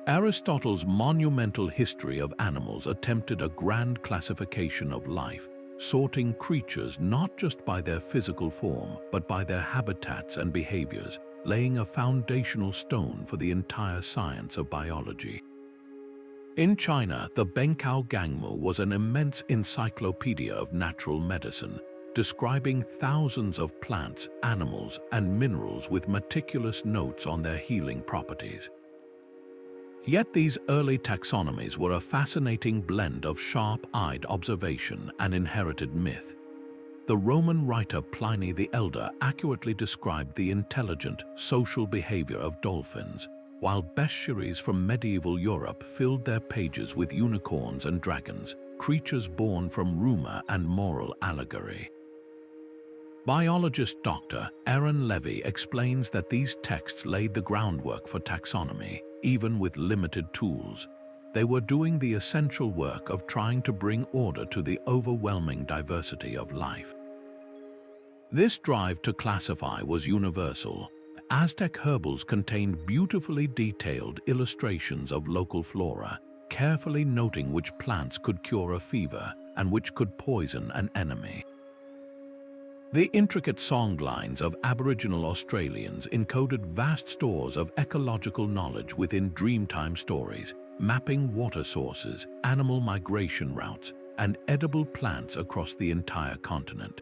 Aristotle's monumental History of Animals attempted a grand classification of life, sorting creatures not just by their physical form, but by their habitats and behaviors, laying a foundational stone for the entire science of biology. In China, the Benkao Gangmu was an immense encyclopedia of natural medicine, describing thousands of plants, animals, and minerals with meticulous notes on their healing properties. Yet these early taxonomies were a fascinating blend of sharp-eyed observation and inherited myth. The Roman writer Pliny the Elder accurately described the intelligent, social behavior of dolphins, while bestiaries from medieval Europe filled their pages with unicorns and dragons, creatures born from rumor and moral allegory. Biologist Dr. Aaron Levy explains that these texts laid the groundwork for taxonomy, even with limited tools. They were doing the essential work of trying to bring order to the overwhelming diversity of life. This drive to classify was universal. Aztec herbals contained beautifully detailed illustrations of local flora, carefully noting which plants could cure a fever and which could poison an enemy. The intricate songlines of Aboriginal Australians encoded vast stores of ecological knowledge within Dreamtime stories, mapping water sources, animal migration routes, and edible plants across the entire continent.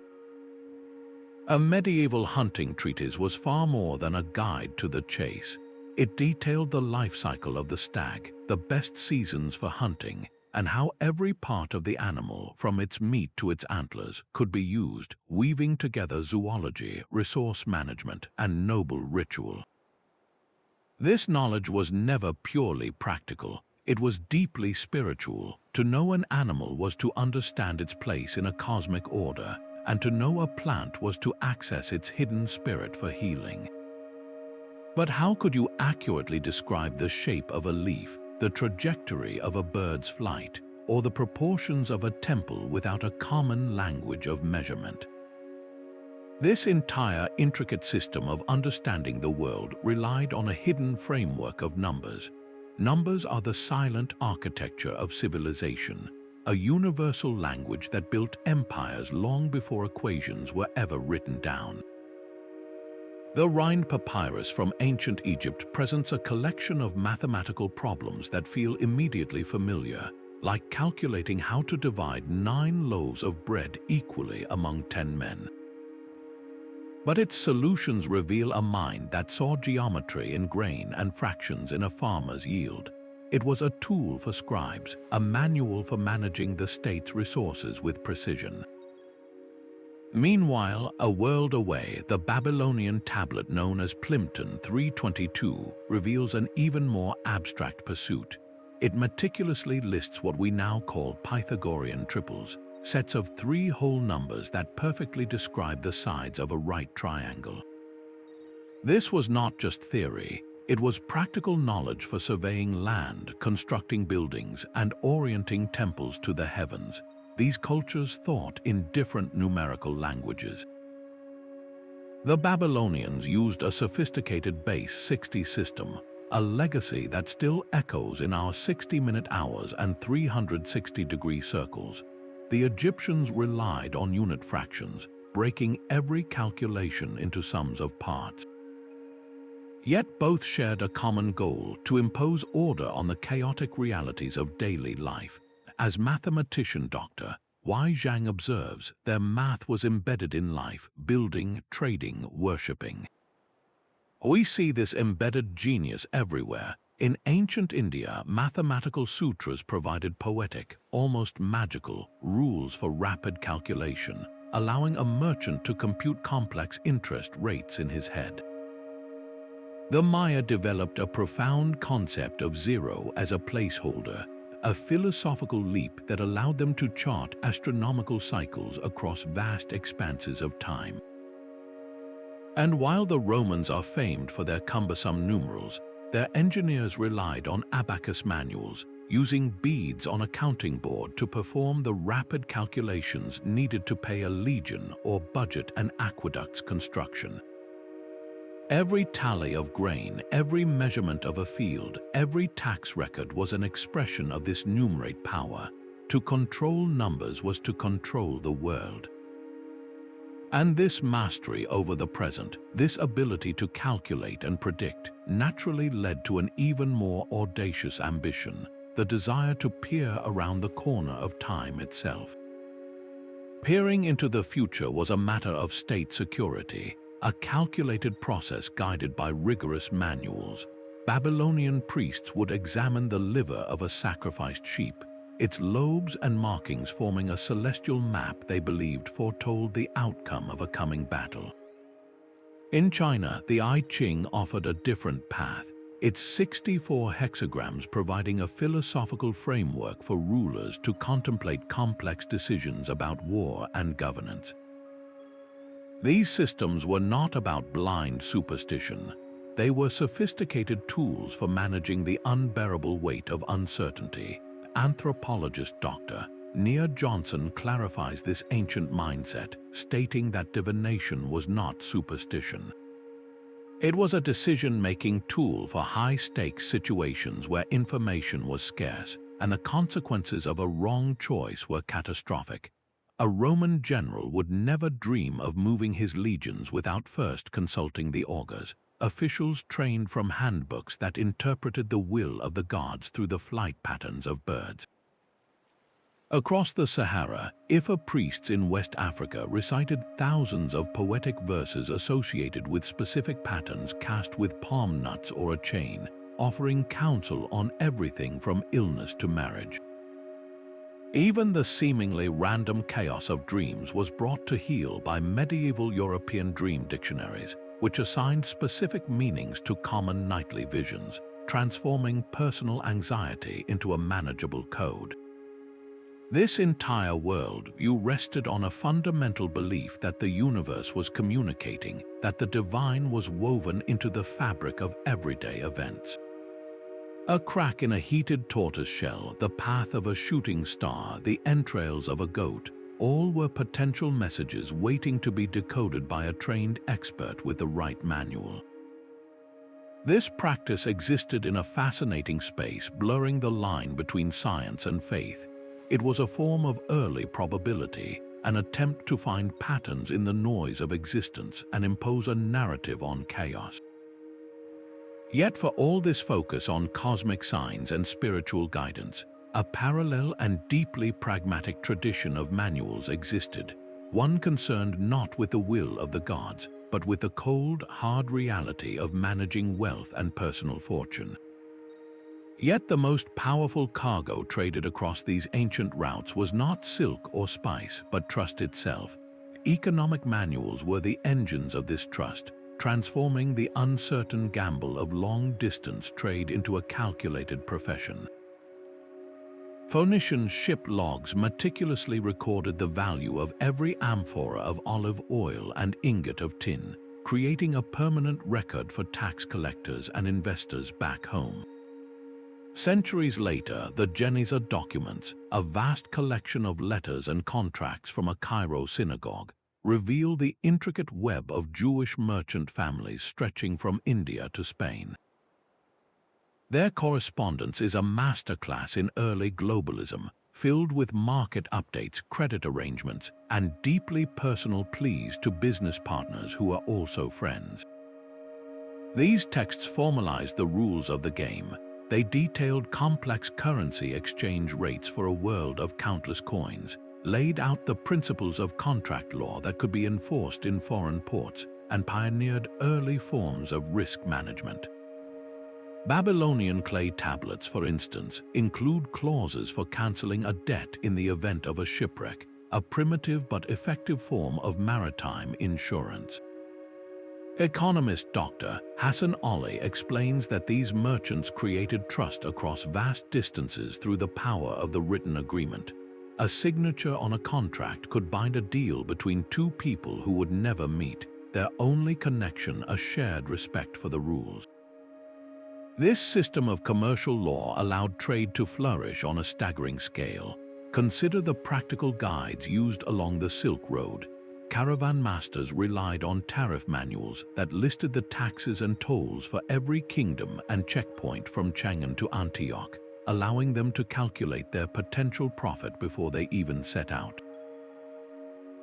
A medieval hunting treatise was far more than a guide to the chase. It detailed the life cycle of the stag, the best seasons for hunting, and how every part of the animal, from its meat to its antlers, could be used, weaving together zoology, resource management, and noble ritual. This knowledge was never purely practical. It was deeply spiritual. To know an animal was to understand its place in a cosmic order, and to know a plant was to access its hidden spirit for healing. But how could you accurately describe the shape of a leaf, the trajectory of a bird's flight, or the proportions of a temple without a common language of measurement? This entire intricate system of understanding the world relied on a hidden framework of numbers. Numbers are the silent architecture of civilization, a universal language that built empires long before equations were ever written down. The Rhind papyrus from ancient Egypt presents a collection of mathematical problems that feel immediately familiar, like calculating how to divide 9 loaves of bread equally among 10 men. But its solutions reveal a mind that saw geometry in grain and fractions in a farmer's yield. It was a tool for scribes, a manual for managing the state's resources with precision. Meanwhile, a world away, the Babylonian tablet known as Plimpton 322 reveals an even more abstract pursuit. It meticulously lists what we now call Pythagorean triples, sets of 3 whole numbers that perfectly describe the sides of a right triangle. This was not just theory, it was practical knowledge for surveying land, constructing buildings, and orienting temples to the heavens. These cultures thought in different numerical languages. The Babylonians used a sophisticated base 60 system, a legacy that still echoes in our 60-minute hours and 360-degree circles. The Egyptians relied on unit fractions, breaking every calculation into sums of parts. Yet both shared a common goal: to impose order on the chaotic realities of daily life. As mathematician Dr. Y. Zhang observes, their math was embedded in life, building, trading, worshipping. We see this embedded genius everywhere. In ancient India, mathematical sutras provided poetic, almost magical, rules for rapid calculation, allowing a merchant to compute complex interest rates in his head. The Maya developed a profound concept of zero as a placeholder, a philosophical leap that allowed them to chart astronomical cycles across vast expanses of time. And while the Romans are famed for their cumbersome numerals, their engineers relied on abacus manuals, using beads on a counting board to perform the rapid calculations needed to pay a legion or budget an aqueduct's construction. Every tally of grain, every measurement of a field, every tax record was an expression of this numerate power. To control numbers was to control the world. And this mastery over the present, this ability to calculate and predict, naturally led to an even more audacious ambition: the desire to peer around the corner of time itself. Peering into the future was a matter of state security, a calculated process guided by rigorous manuals. Babylonian priests would examine the liver of a sacrificed sheep, its lobes and markings forming a celestial map they believed foretold the outcome of a coming battle. In China, the I Ching offered a different path, its 64 hexagrams providing a philosophical framework for rulers to contemplate complex decisions about war and governance. These systems were not about blind superstition. They were sophisticated tools for managing the unbearable weight of uncertainty. Anthropologist Dr. Nia Johnson clarifies this ancient mindset, stating that divination was not superstition. It was a decision-making tool for high-stakes situations where information was scarce and the consequences of a wrong choice were catastrophic. A Roman general would never dream of moving his legions without first consulting the augurs, officials trained from handbooks that interpreted the will of the gods through the flight patterns of birds. Across the Sahara, Ifa priests in West Africa recited thousands of poetic verses associated with specific patterns cast with palm nuts or a chain, offering counsel on everything from illness to marriage. Even the seemingly random chaos of dreams was brought to heel by medieval European dream dictionaries, which assigned specific meanings to common nightly visions, transforming personal anxiety into a manageable code. This entire worldview rested on a fundamental belief that the universe was communicating, that the divine was woven into the fabric of everyday events. A crack in a heated tortoise shell, the path of a shooting star, the entrails of a goat, all were potential messages waiting to be decoded by a trained expert with the right manual. This practice existed in a fascinating space, blurring the line between science and faith. It was a form of early probability, an attempt to find patterns in the noise of existence and impose a narrative on chaos. Yet for all this focus on cosmic signs and spiritual guidance, a parallel and deeply pragmatic tradition of manuals existed, one concerned not with the will of the gods, but with the cold, hard reality of managing wealth and personal fortune. Yet the most powerful cargo traded across these ancient routes was not silk or spice, but trust itself. Economic manuals were the engines of this trust, transforming the uncertain gamble of long-distance trade into a calculated profession. Phoenician ship logs meticulously recorded the value of every amphora of olive oil and ingot of tin, creating a permanent record for tax collectors and investors back home. Centuries later, the Geniza documents, a vast collection of letters and contracts from a Cairo synagogue, reveal the intricate web of Jewish merchant families stretching from India to Spain. Their correspondence is a masterclass in early globalism, filled with market updates, credit arrangements, and deeply personal pleas to business partners who are also friends. These texts formalized the rules of the game. They detailed complex currency exchange rates for a world of countless coins, laid out the principles of contract law that could be enforced in foreign ports, and pioneered early forms of risk management. Babylonian clay tablets, for instance, include clauses for canceling a debt in the event of a shipwreck, a primitive but effective form of maritime insurance. Economist Dr. Hassan Ali explains that these merchants created trust across vast distances through the power of the written agreement. A signature on a contract could bind a deal between two people who would never meet, their only connection a shared respect for the rules. This system of commercial law allowed trade to flourish on a staggering scale. Consider the practical guides used along the Silk Road. Caravan masters relied on tariff manuals that listed the taxes and tolls for every kingdom and checkpoint from Chang'an to Antioch, allowing them to calculate their potential profit before they even set out.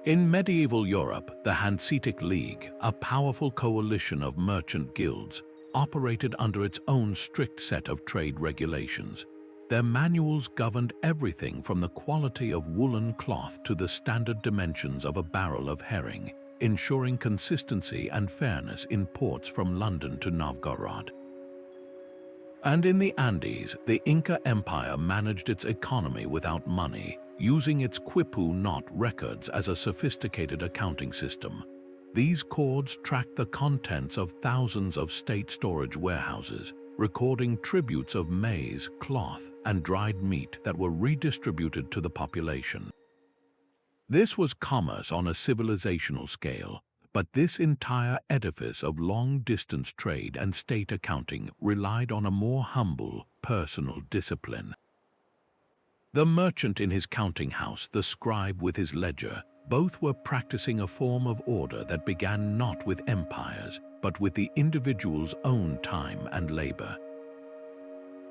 In medieval Europe, the Hanseatic League, a powerful coalition of merchant guilds, operated under its own strict set of trade regulations. Their manuals governed everything from the quality of woolen cloth to the standard dimensions of a barrel of herring, ensuring consistency and fairness in ports from London to Novgorod. And in the Andes, the Inca Empire managed its economy without money, using its quipu knot records as a sophisticated accounting system. These cords tracked the contents of thousands of state storage warehouses, recording tributes of maize, cloth, and dried meat that were redistributed to the population. This was commerce on a civilizational scale, but this entire edifice of long-distance trade and state accounting relied on a more humble, personal discipline. The merchant in his counting house, the scribe with his ledger, both were practicing a form of order that began not with empires, but with the individual's own time and labor.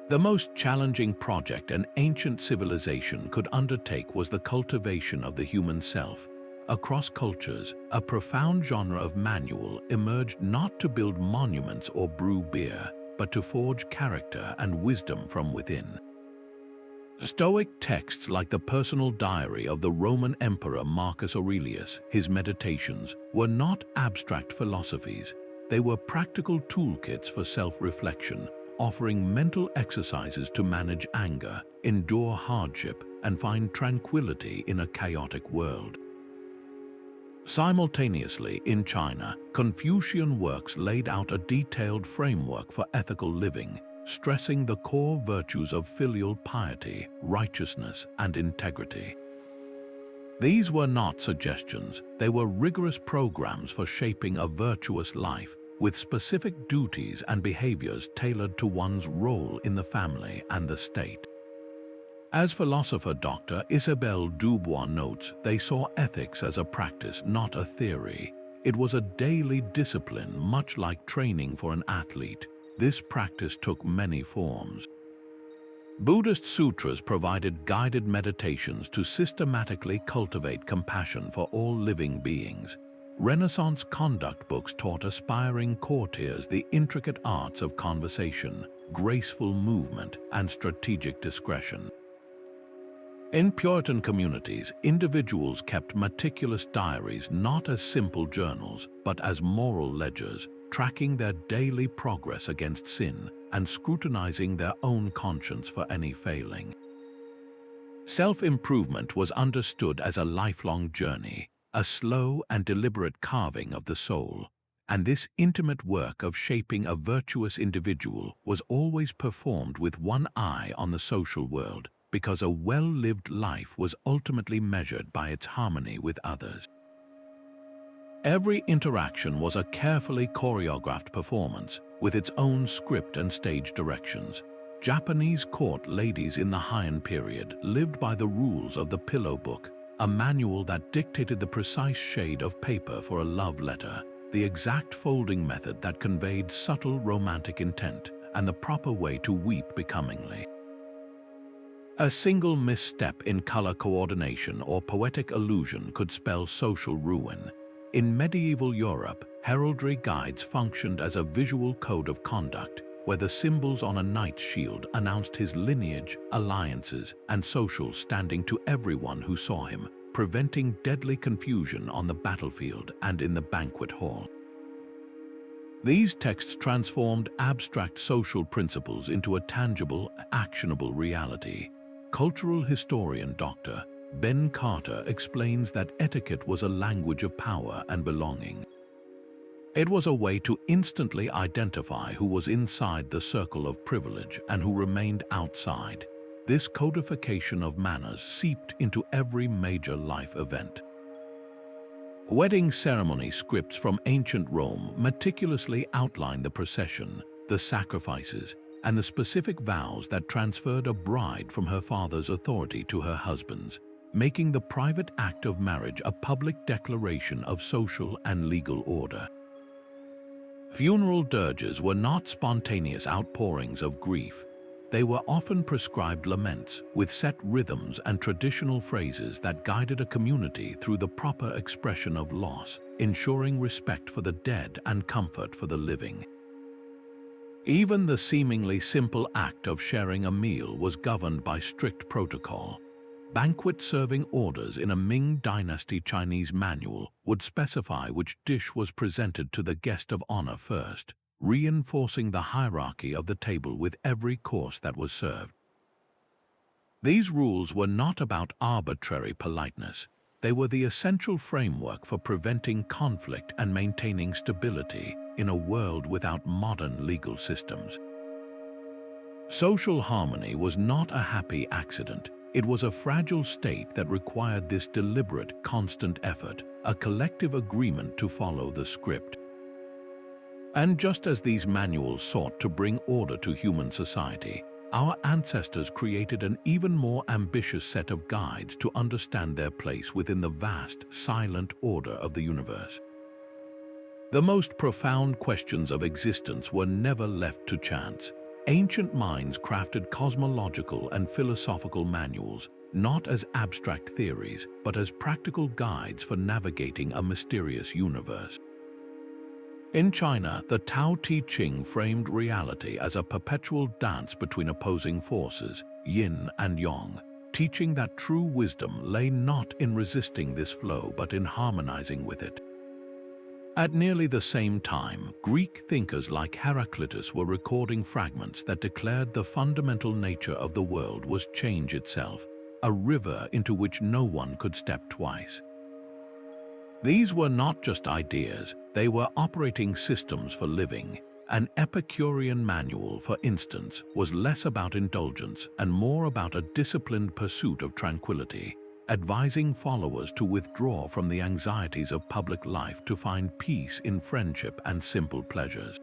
The most challenging project an ancient civilization could undertake was the cultivation of the human self. Across cultures, a profound genre of manual emerged not to build monuments or brew beer, but to forge character and wisdom from within. Stoic texts like the personal diary of the Roman Emperor Marcus Aurelius, his Meditations, were not abstract philosophies. They were practical toolkits for self-reflection, offering mental exercises to manage anger, endure hardship, and find tranquility in a chaotic world. Simultaneously, in China, Confucian works laid out a detailed framework for ethical living, stressing the core virtues of filial piety, righteousness, and integrity. These were not suggestions, they were rigorous programs for shaping a virtuous life, with specific duties and behaviors tailored to one's role in the family and the state. As philosopher Dr. Isabelle Dubois notes, they saw ethics as a practice, not a theory. It was a daily discipline, much like training for an athlete. This practice took many forms. Buddhist sutras provided guided meditations to systematically cultivate compassion for all living beings. Renaissance conduct books taught aspiring courtiers the intricate arts of conversation, graceful movement, and strategic discretion. In Puritan communities, individuals kept meticulous diaries not as simple journals, but as moral ledgers, tracking their daily progress against sin and scrutinizing their own conscience for any failing. Self-improvement was understood as a lifelong journey, a slow and deliberate carving of the soul, and this intimate work of shaping a virtuous individual was always performed with one eye on the social world, because a well-lived life was ultimately measured by its harmony with others. Every interaction was a carefully choreographed performance, with its own script and stage directions. Japanese court ladies in the Heian period lived by the rules of the pillow book, a manual that dictated the precise shade of paper for a love letter, the exact folding method that conveyed subtle romantic intent, and the proper way to weep becomingly. A single misstep in color coordination or poetic allusion could spell social ruin. In medieval Europe, heraldry guides functioned as a visual code of conduct, where the symbols on a knight's shield announced his lineage, alliances, and social standing to everyone who saw him, preventing deadly confusion on the battlefield and in the banquet hall. These texts transformed abstract social principles into a tangible, actionable reality. Cultural historian Dr. Ben Carter explains that etiquette was a language of power and belonging. It was a way to instantly identify who was inside the circle of privilege and who remained outside. This codification of manners seeped into every major life event. Wedding ceremony scripts from ancient Rome meticulously outlined the procession, the sacrifices, and the specific vows that transferred a bride from her father's authority to her husband's, making the private act of marriage a public declaration of social and legal order. Funeral dirges were not spontaneous outpourings of grief. They were often prescribed laments with set rhythms and traditional phrases that guided a community through the proper expression of loss, ensuring respect for the dead and comfort for the living. Even the seemingly simple act of sharing a meal was governed by strict protocol. Banquet serving orders in a Ming Dynasty Chinese manual would specify which dish was presented to the guest of honor first, reinforcing the hierarchy of the table with every course that was served. These rules were not about arbitrary politeness. They were the essential framework for preventing conflict and maintaining stability in a world without modern legal systems. Social harmony was not a happy accident. It was a fragile state that required this deliberate, constant effort, a collective agreement to follow the script. And just as these manuals sought to bring order to human society, our ancestors created an even more ambitious set of guides to understand their place within the vast, silent order of the universe. The most profound questions of existence were never left to chance. Ancient minds crafted cosmological and philosophical manuals, not as abstract theories, but as practical guides for navigating a mysterious universe. In China, the Tao Te Ching framed reality as a perpetual dance between opposing forces, yin and yang, teaching that true wisdom lay not in resisting this flow but in harmonizing with it. At nearly the same time, Greek thinkers like Heraclitus were recording fragments that declared the fundamental nature of the world was change itself, a river into which no one could step twice. These were not just ideas, they were operating systems for living. An Epicurean manual, for instance, was less about indulgence and more about a disciplined pursuit of tranquility, advising followers to withdraw from the anxieties of public life to find peace in friendship and simple pleasures.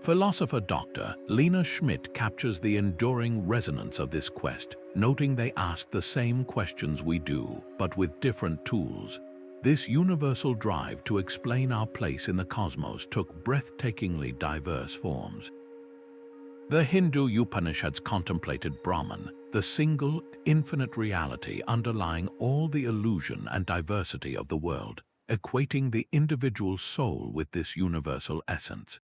Philosopher Dr. Lena Schmidt captures the enduring resonance of this quest, noting they ask the same questions we do, but with different tools. This universal drive to explain our place in the cosmos took breathtakingly diverse forms. The Hindu Upanishads contemplated Brahman, the single, infinite reality underlying all the illusion and diversity of the world, equating the individual soul with this universal essence.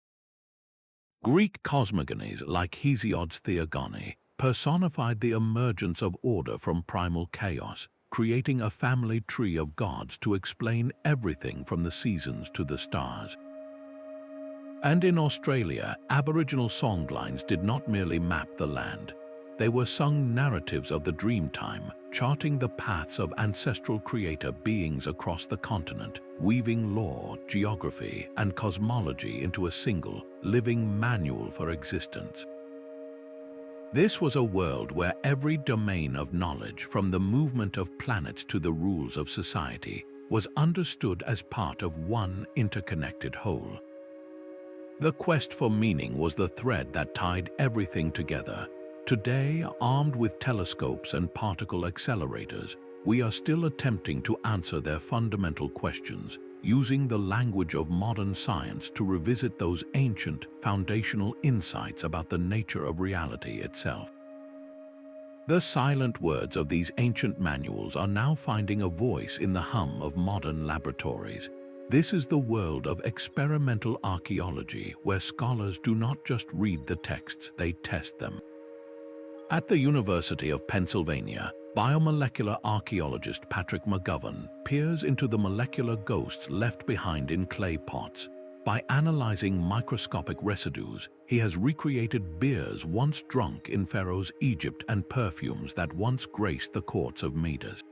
Greek cosmogonies like Hesiod's Theogony personified the emergence of order from primal chaos, creating a family tree of gods to explain everything from the seasons to the stars. And in Australia, Aboriginal songlines did not merely map the land. They were sung narratives of the dreamtime, charting the paths of ancestral creator beings across the continent, weaving lore, geography, and cosmology into a single, living manual for existence. This was a world where every domain of knowledge, from the movement of planets to the rules of society, was understood as part of one interconnected whole. The quest for meaning was the thread that tied everything together. Today, armed with telescopes and particle accelerators, we are still attempting to answer their fundamental questions, using the language of modern science to revisit those ancient, foundational insights about the nature of reality itself. The silent words of these ancient manuals are now finding a voice in the hum of modern laboratories. This is the world of experimental archaeology, where scholars do not just read the texts, they test them. At the University of Pennsylvania, biomolecular archaeologist Patrick McGovern peers into the molecular ghosts left behind in clay pots. By analyzing microscopic residues, he has recreated beers once drunk in Pharaoh's Egypt and perfumes that once graced the courts of Midas.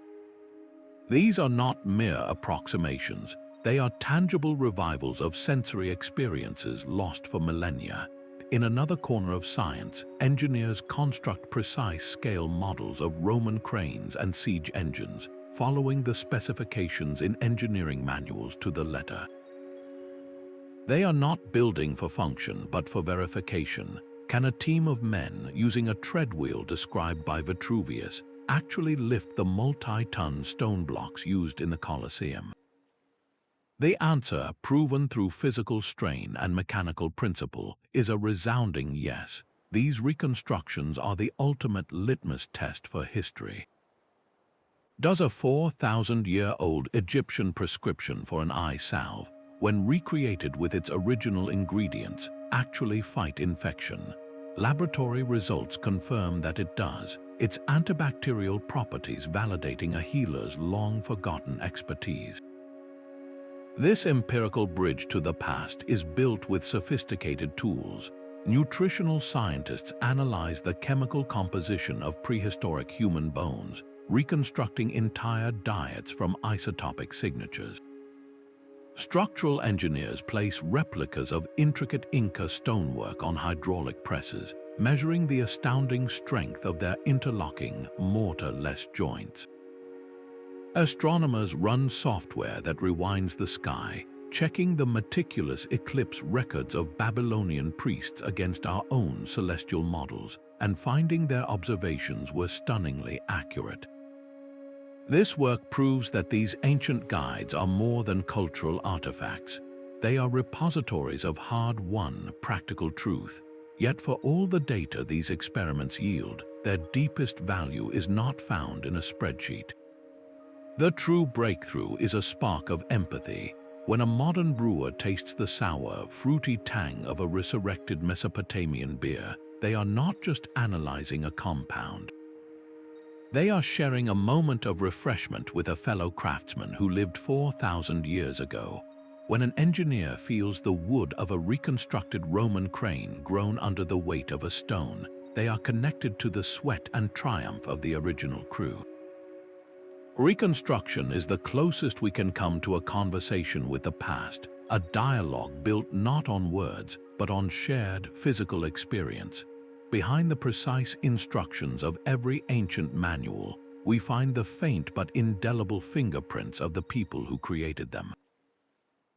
These are not mere approximations. They are tangible revivals of sensory experiences lost for millennia. In another corner of science, engineers construct precise scale models of Roman cranes and siege engines, following the specifications in engineering manuals to the letter. They are not building for function, but for verification. Can a team of men, using a treadwheel described by Vitruvius, actually lift the multi-ton stone blocks used in the Colosseum? The answer, proven through physical strain and mechanical principle, is a resounding yes. These reconstructions are the ultimate litmus test for history. Does a 4,000-year-old Egyptian prescription for an eye salve, when recreated with its original ingredients, actually fight infection? Laboratory results confirm that it does, its antibacterial properties validating a healer's long-forgotten expertise. This empirical bridge to the past is built with sophisticated tools. Nutritional scientists analyze the chemical composition of prehistoric human bones, reconstructing entire diets from isotopic signatures. Structural engineers place replicas of intricate Inca stonework on hydraulic presses, measuring the astounding strength of their interlocking, mortar-less joints. Astronomers run software that rewinds the sky, checking the meticulous eclipse records of Babylonian priests against our own celestial models, and finding their observations were stunningly accurate. This work proves that these ancient guides are more than cultural artifacts. They are repositories of hard-won, practical truth. Yet for all the data these experiments yield, their deepest value is not found in a spreadsheet. The true breakthrough is a spark of empathy. When a modern brewer tastes the sour, fruity tang of a resurrected Mesopotamian beer, they are not just analyzing a compound. They are sharing a moment of refreshment with a fellow craftsman who lived 4,000 years ago. When an engineer feels the wood of a reconstructed Roman crane groan under the weight of a stone, they are connected to the sweat and triumph of the original crew. Reconstruction is the closest we can come to a conversation with the past, a dialogue built not on words, but on shared physical experience. Behind the precise instructions of every ancient manual, we find the faint but indelible fingerprints of the people who created them.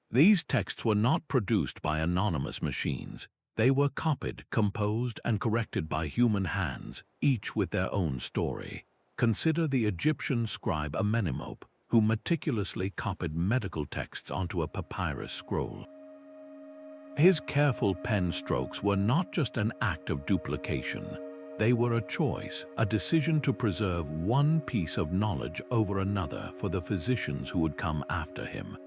These texts were not produced by anonymous machines. They were copied, composed, and corrected by human hands, each with their own story. Consider the Egyptian scribe Amenemope, who meticulously copied medical texts onto a papyrus scroll. His careful pen strokes were not just an act of duplication. They were a choice, a decision to preserve one piece of knowledge over another for the physicians who would come after him.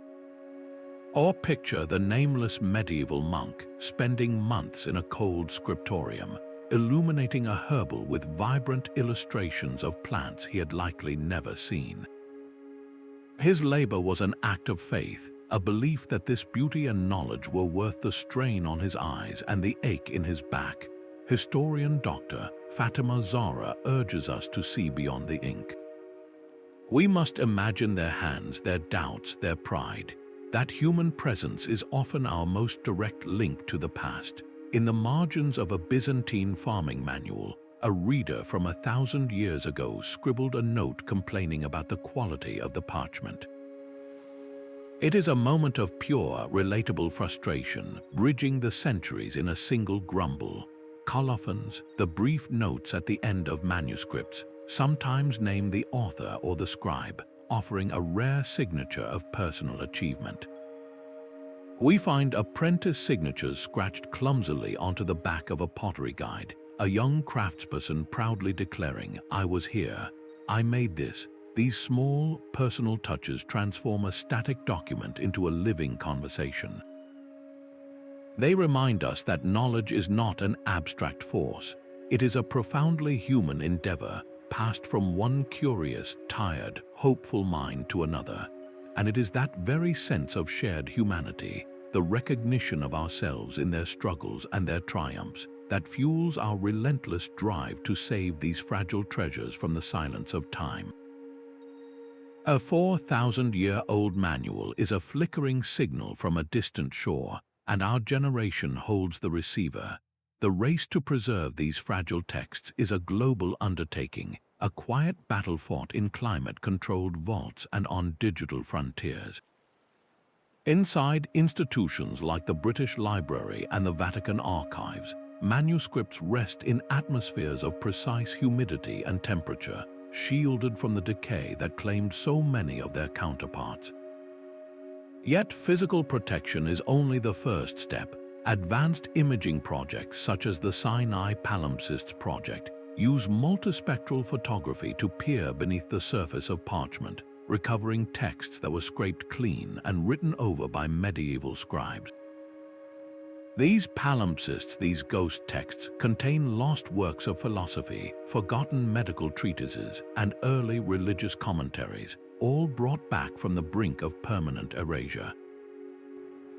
Or picture the nameless medieval monk spending months in a cold scriptorium, illuminating a herbal with vibrant illustrations of plants he had likely never seen. His labor was an act of faith, a belief that this beauty and knowledge were worth the strain on his eyes and the ache in his back. Historian Dr. Fatima Zahra urges us to see beyond the ink. We must imagine their hands, their doubts, their pride. That human presence is often our most direct link to the past. In the margins of a Byzantine farming manual, a reader from 1,000 years ago scribbled a note complaining about the quality of the parchment. It is a moment of pure, relatable frustration, bridging the centuries in a single grumble. Colophons, the brief notes at the end of manuscripts, sometimes name the author or the scribe, offering a rare signature of personal achievement. We find apprentice signatures scratched clumsily onto the back of a pottery guide, a young craftsperson proudly declaring, "I was here, I made this." These small, personal touches transform a static document into a living conversation. They remind us that knowledge is not an abstract force. It is a profoundly human endeavor, passed from one curious, tired, hopeful mind to another. And it is that very sense of shared humanity, the recognition of ourselves in their struggles and their triumphs, that fuels our relentless drive to save these fragile treasures from the silence of time. A 4,000-year-old manual is a flickering signal from a distant shore, and our generation holds the receiver. The race to preserve these fragile texts is a global undertaking, a quiet battle fought in climate-controlled vaults and on digital frontiers. Inside institutions like the British Library and the Vatican Archives, manuscripts rest in atmospheres of precise humidity and temperature, shielded from the decay that claimed so many of their counterparts. Yet physical protection is only the first step. Advanced imaging projects such as the Sinai Palimpsests project use multispectral photography to peer beneath the surface of parchment, recovering texts that were scraped clean and written over by medieval scribes. These palimpsests, these ghost texts, contain lost works of philosophy, forgotten medical treatises, and early religious commentaries, all brought back from the brink of permanent erasure.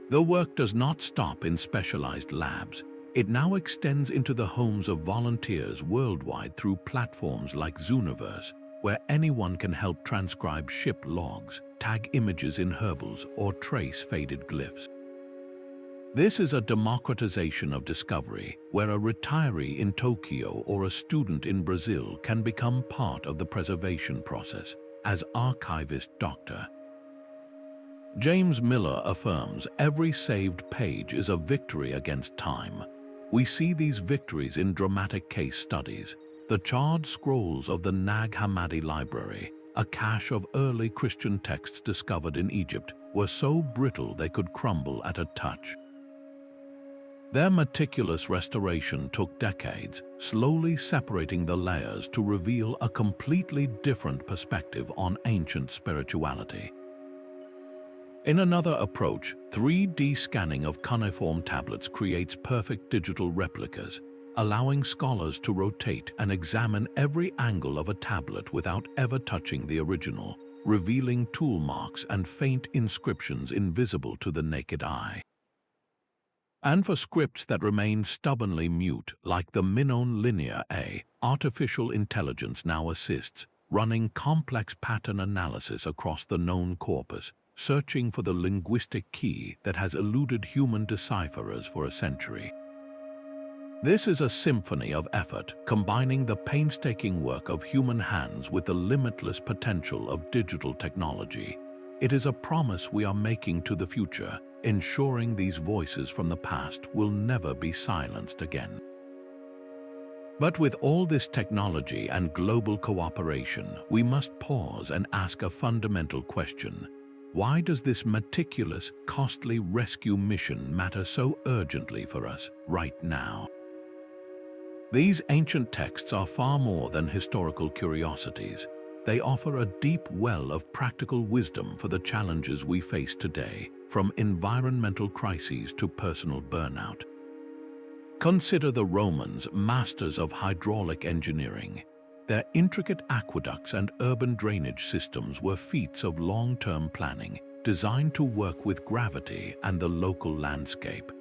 The work does not stop in specialized labs. It now extends into the homes of volunteers worldwide through platforms like Zooniverse, where anyone can help transcribe ship logs, tag images in herbals, or trace faded glyphs. This is a democratization of discovery, where a retiree in Tokyo or a student in Brazil can become part of the preservation process, as archivist Dr. James Miller affirms every saved page is a victory against time. We see these victories in dramatic case studies. The charred scrolls of the Nag Hammadi Library, a cache of early Christian texts discovered in Egypt, were so brittle they could crumble at a touch. Their meticulous restoration took decades, slowly separating the layers to reveal a completely different perspective on ancient spirituality. In another approach, 3D scanning of cuneiform tablets creates perfect digital replicas, allowing scholars to rotate and examine every angle of a tablet without ever touching the original, revealing tool marks and faint inscriptions invisible to the naked eye. And for scripts that remain stubbornly mute, like the Minoan Linear A, artificial intelligence now assists, running complex pattern analysis across the known corpus, searching for the linguistic key that has eluded human decipherers for a century. This is a symphony of effort, combining the painstaking work of human hands with the limitless potential of digital technology. It is a promise we are making to the future, ensuring these voices from the past will never be silenced again. But with all this technology and global cooperation, we must pause and ask a fundamental question. Why does this meticulous, costly rescue mission matter so urgently for us right now? These ancient texts are far more than historical curiosities. They offer a deep well of practical wisdom for the challenges we face today, from environmental crises to personal burnout. Consider the Romans, masters of hydraulic engineering. Their intricate aqueducts and urban drainage systems were feats of long-term planning, designed to work with gravity and the local landscape.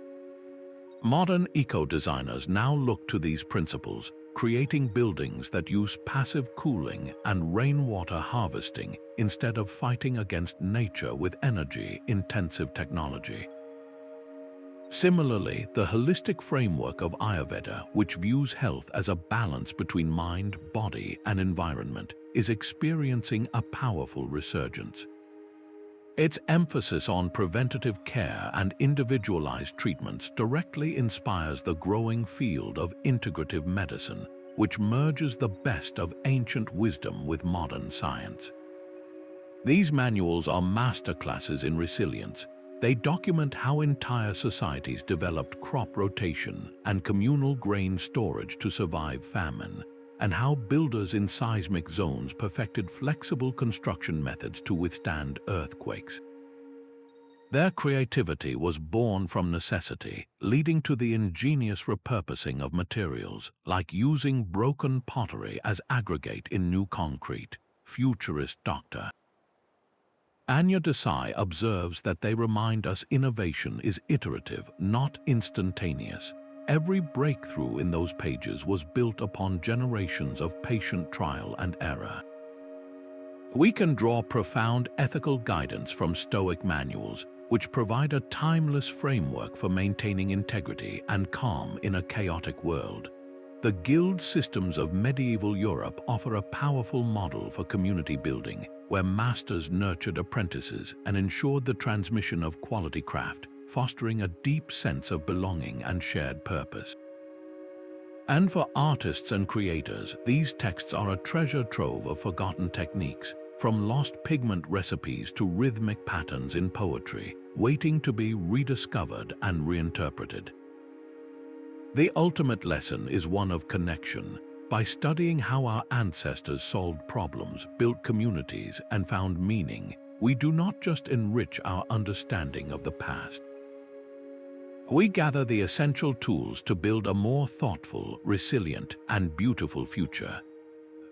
Modern eco-designers now look to these principles, creating buildings that use passive cooling and rainwater harvesting instead of fighting against nature with energy-intensive technology. Similarly, the holistic framework of Ayurveda, which views health as a balance between mind, body, and environment, is experiencing a powerful resurgence. Its emphasis on preventative care and individualized treatments directly inspires the growing field of integrative medicine, which merges the best of ancient wisdom with modern science. These manuals are masterclasses in resilience. They document how entire societies developed crop rotation and communal grain storage to survive famine, and how builders in seismic zones perfected flexible construction methods to withstand earthquakes. Their creativity was born from necessity, leading to the ingenious repurposing of materials, like using broken pottery as aggregate in new concrete. Futurist Dr. Anya Desai observes that they remind us innovation is iterative, not instantaneous. Every breakthrough in those pages was built upon generations of patient trial and error. We can draw profound ethical guidance from Stoic manuals, which provide a timeless framework for maintaining integrity and calm in a chaotic world. The guild systems of medieval Europe offer a powerful model for community building, where masters nurtured apprentices and ensured the transmission of quality craft, fostering a deep sense of belonging and shared purpose. And for artists and creators, these texts are a treasure trove of forgotten techniques, from lost pigment recipes to rhythmic patterns in poetry, waiting to be rediscovered and reinterpreted. The ultimate lesson is one of connection. By studying how our ancestors solved problems, built communities, and found meaning, we do not just enrich our understanding of the past. We gather the essential tools to build a more thoughtful, resilient, and beautiful future.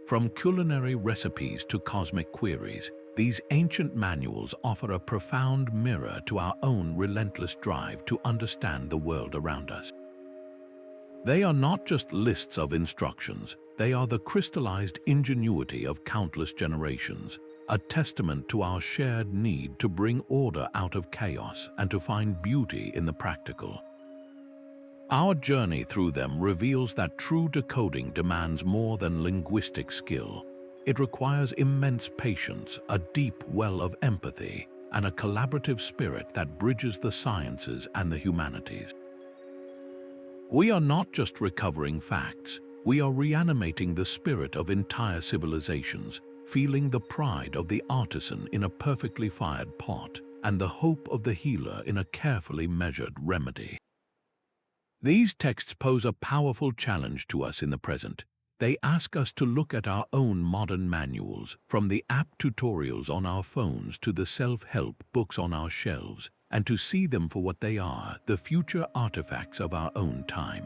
From culinary recipes to cosmic queries, these ancient manuals offer a profound mirror to our own relentless drive to understand the world around us. They are not just lists of instructions, they are the crystallized ingenuity of countless generations, a testament to our shared need to bring order out of chaos and to find beauty in the practical. Our journey through them reveals that true decoding demands more than linguistic skill. It requires immense patience, a deep well of empathy, and a collaborative spirit that bridges the sciences and the humanities. We are not just recovering facts, we are reanimating the spirit of entire civilizations, feeling the pride of the artisan in a perfectly fired pot and the hope of the healer in a carefully measured remedy. These texts pose a powerful challenge to us in the present. They ask us to look at our own modern manuals, from the app tutorials on our phones to the self-help books on our shelves, and to see them for what they are, the future artifacts of our own time.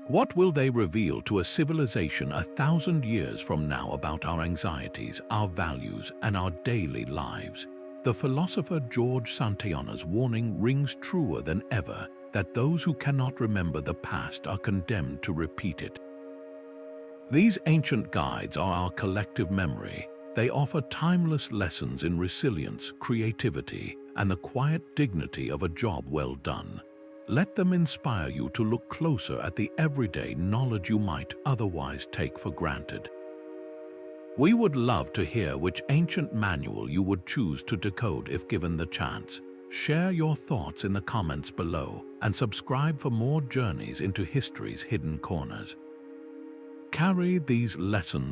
What will they reveal to a civilization 1,000 years from now about our anxieties, our values, and our daily lives? The philosopher George Santayana's warning rings truer than ever, that those who cannot remember the past are condemned to repeat it. These ancient guides are our collective memory. They offer timeless lessons in resilience, creativity, and the quiet dignity of a job well done. Let them inspire you to look closer at the everyday knowledge you might otherwise take for granted. We would love to hear which ancient manual you would choose to decode if given the chance. Share your thoughts in the comments below and subscribe for more journeys into history's hidden corners. Carry these lessons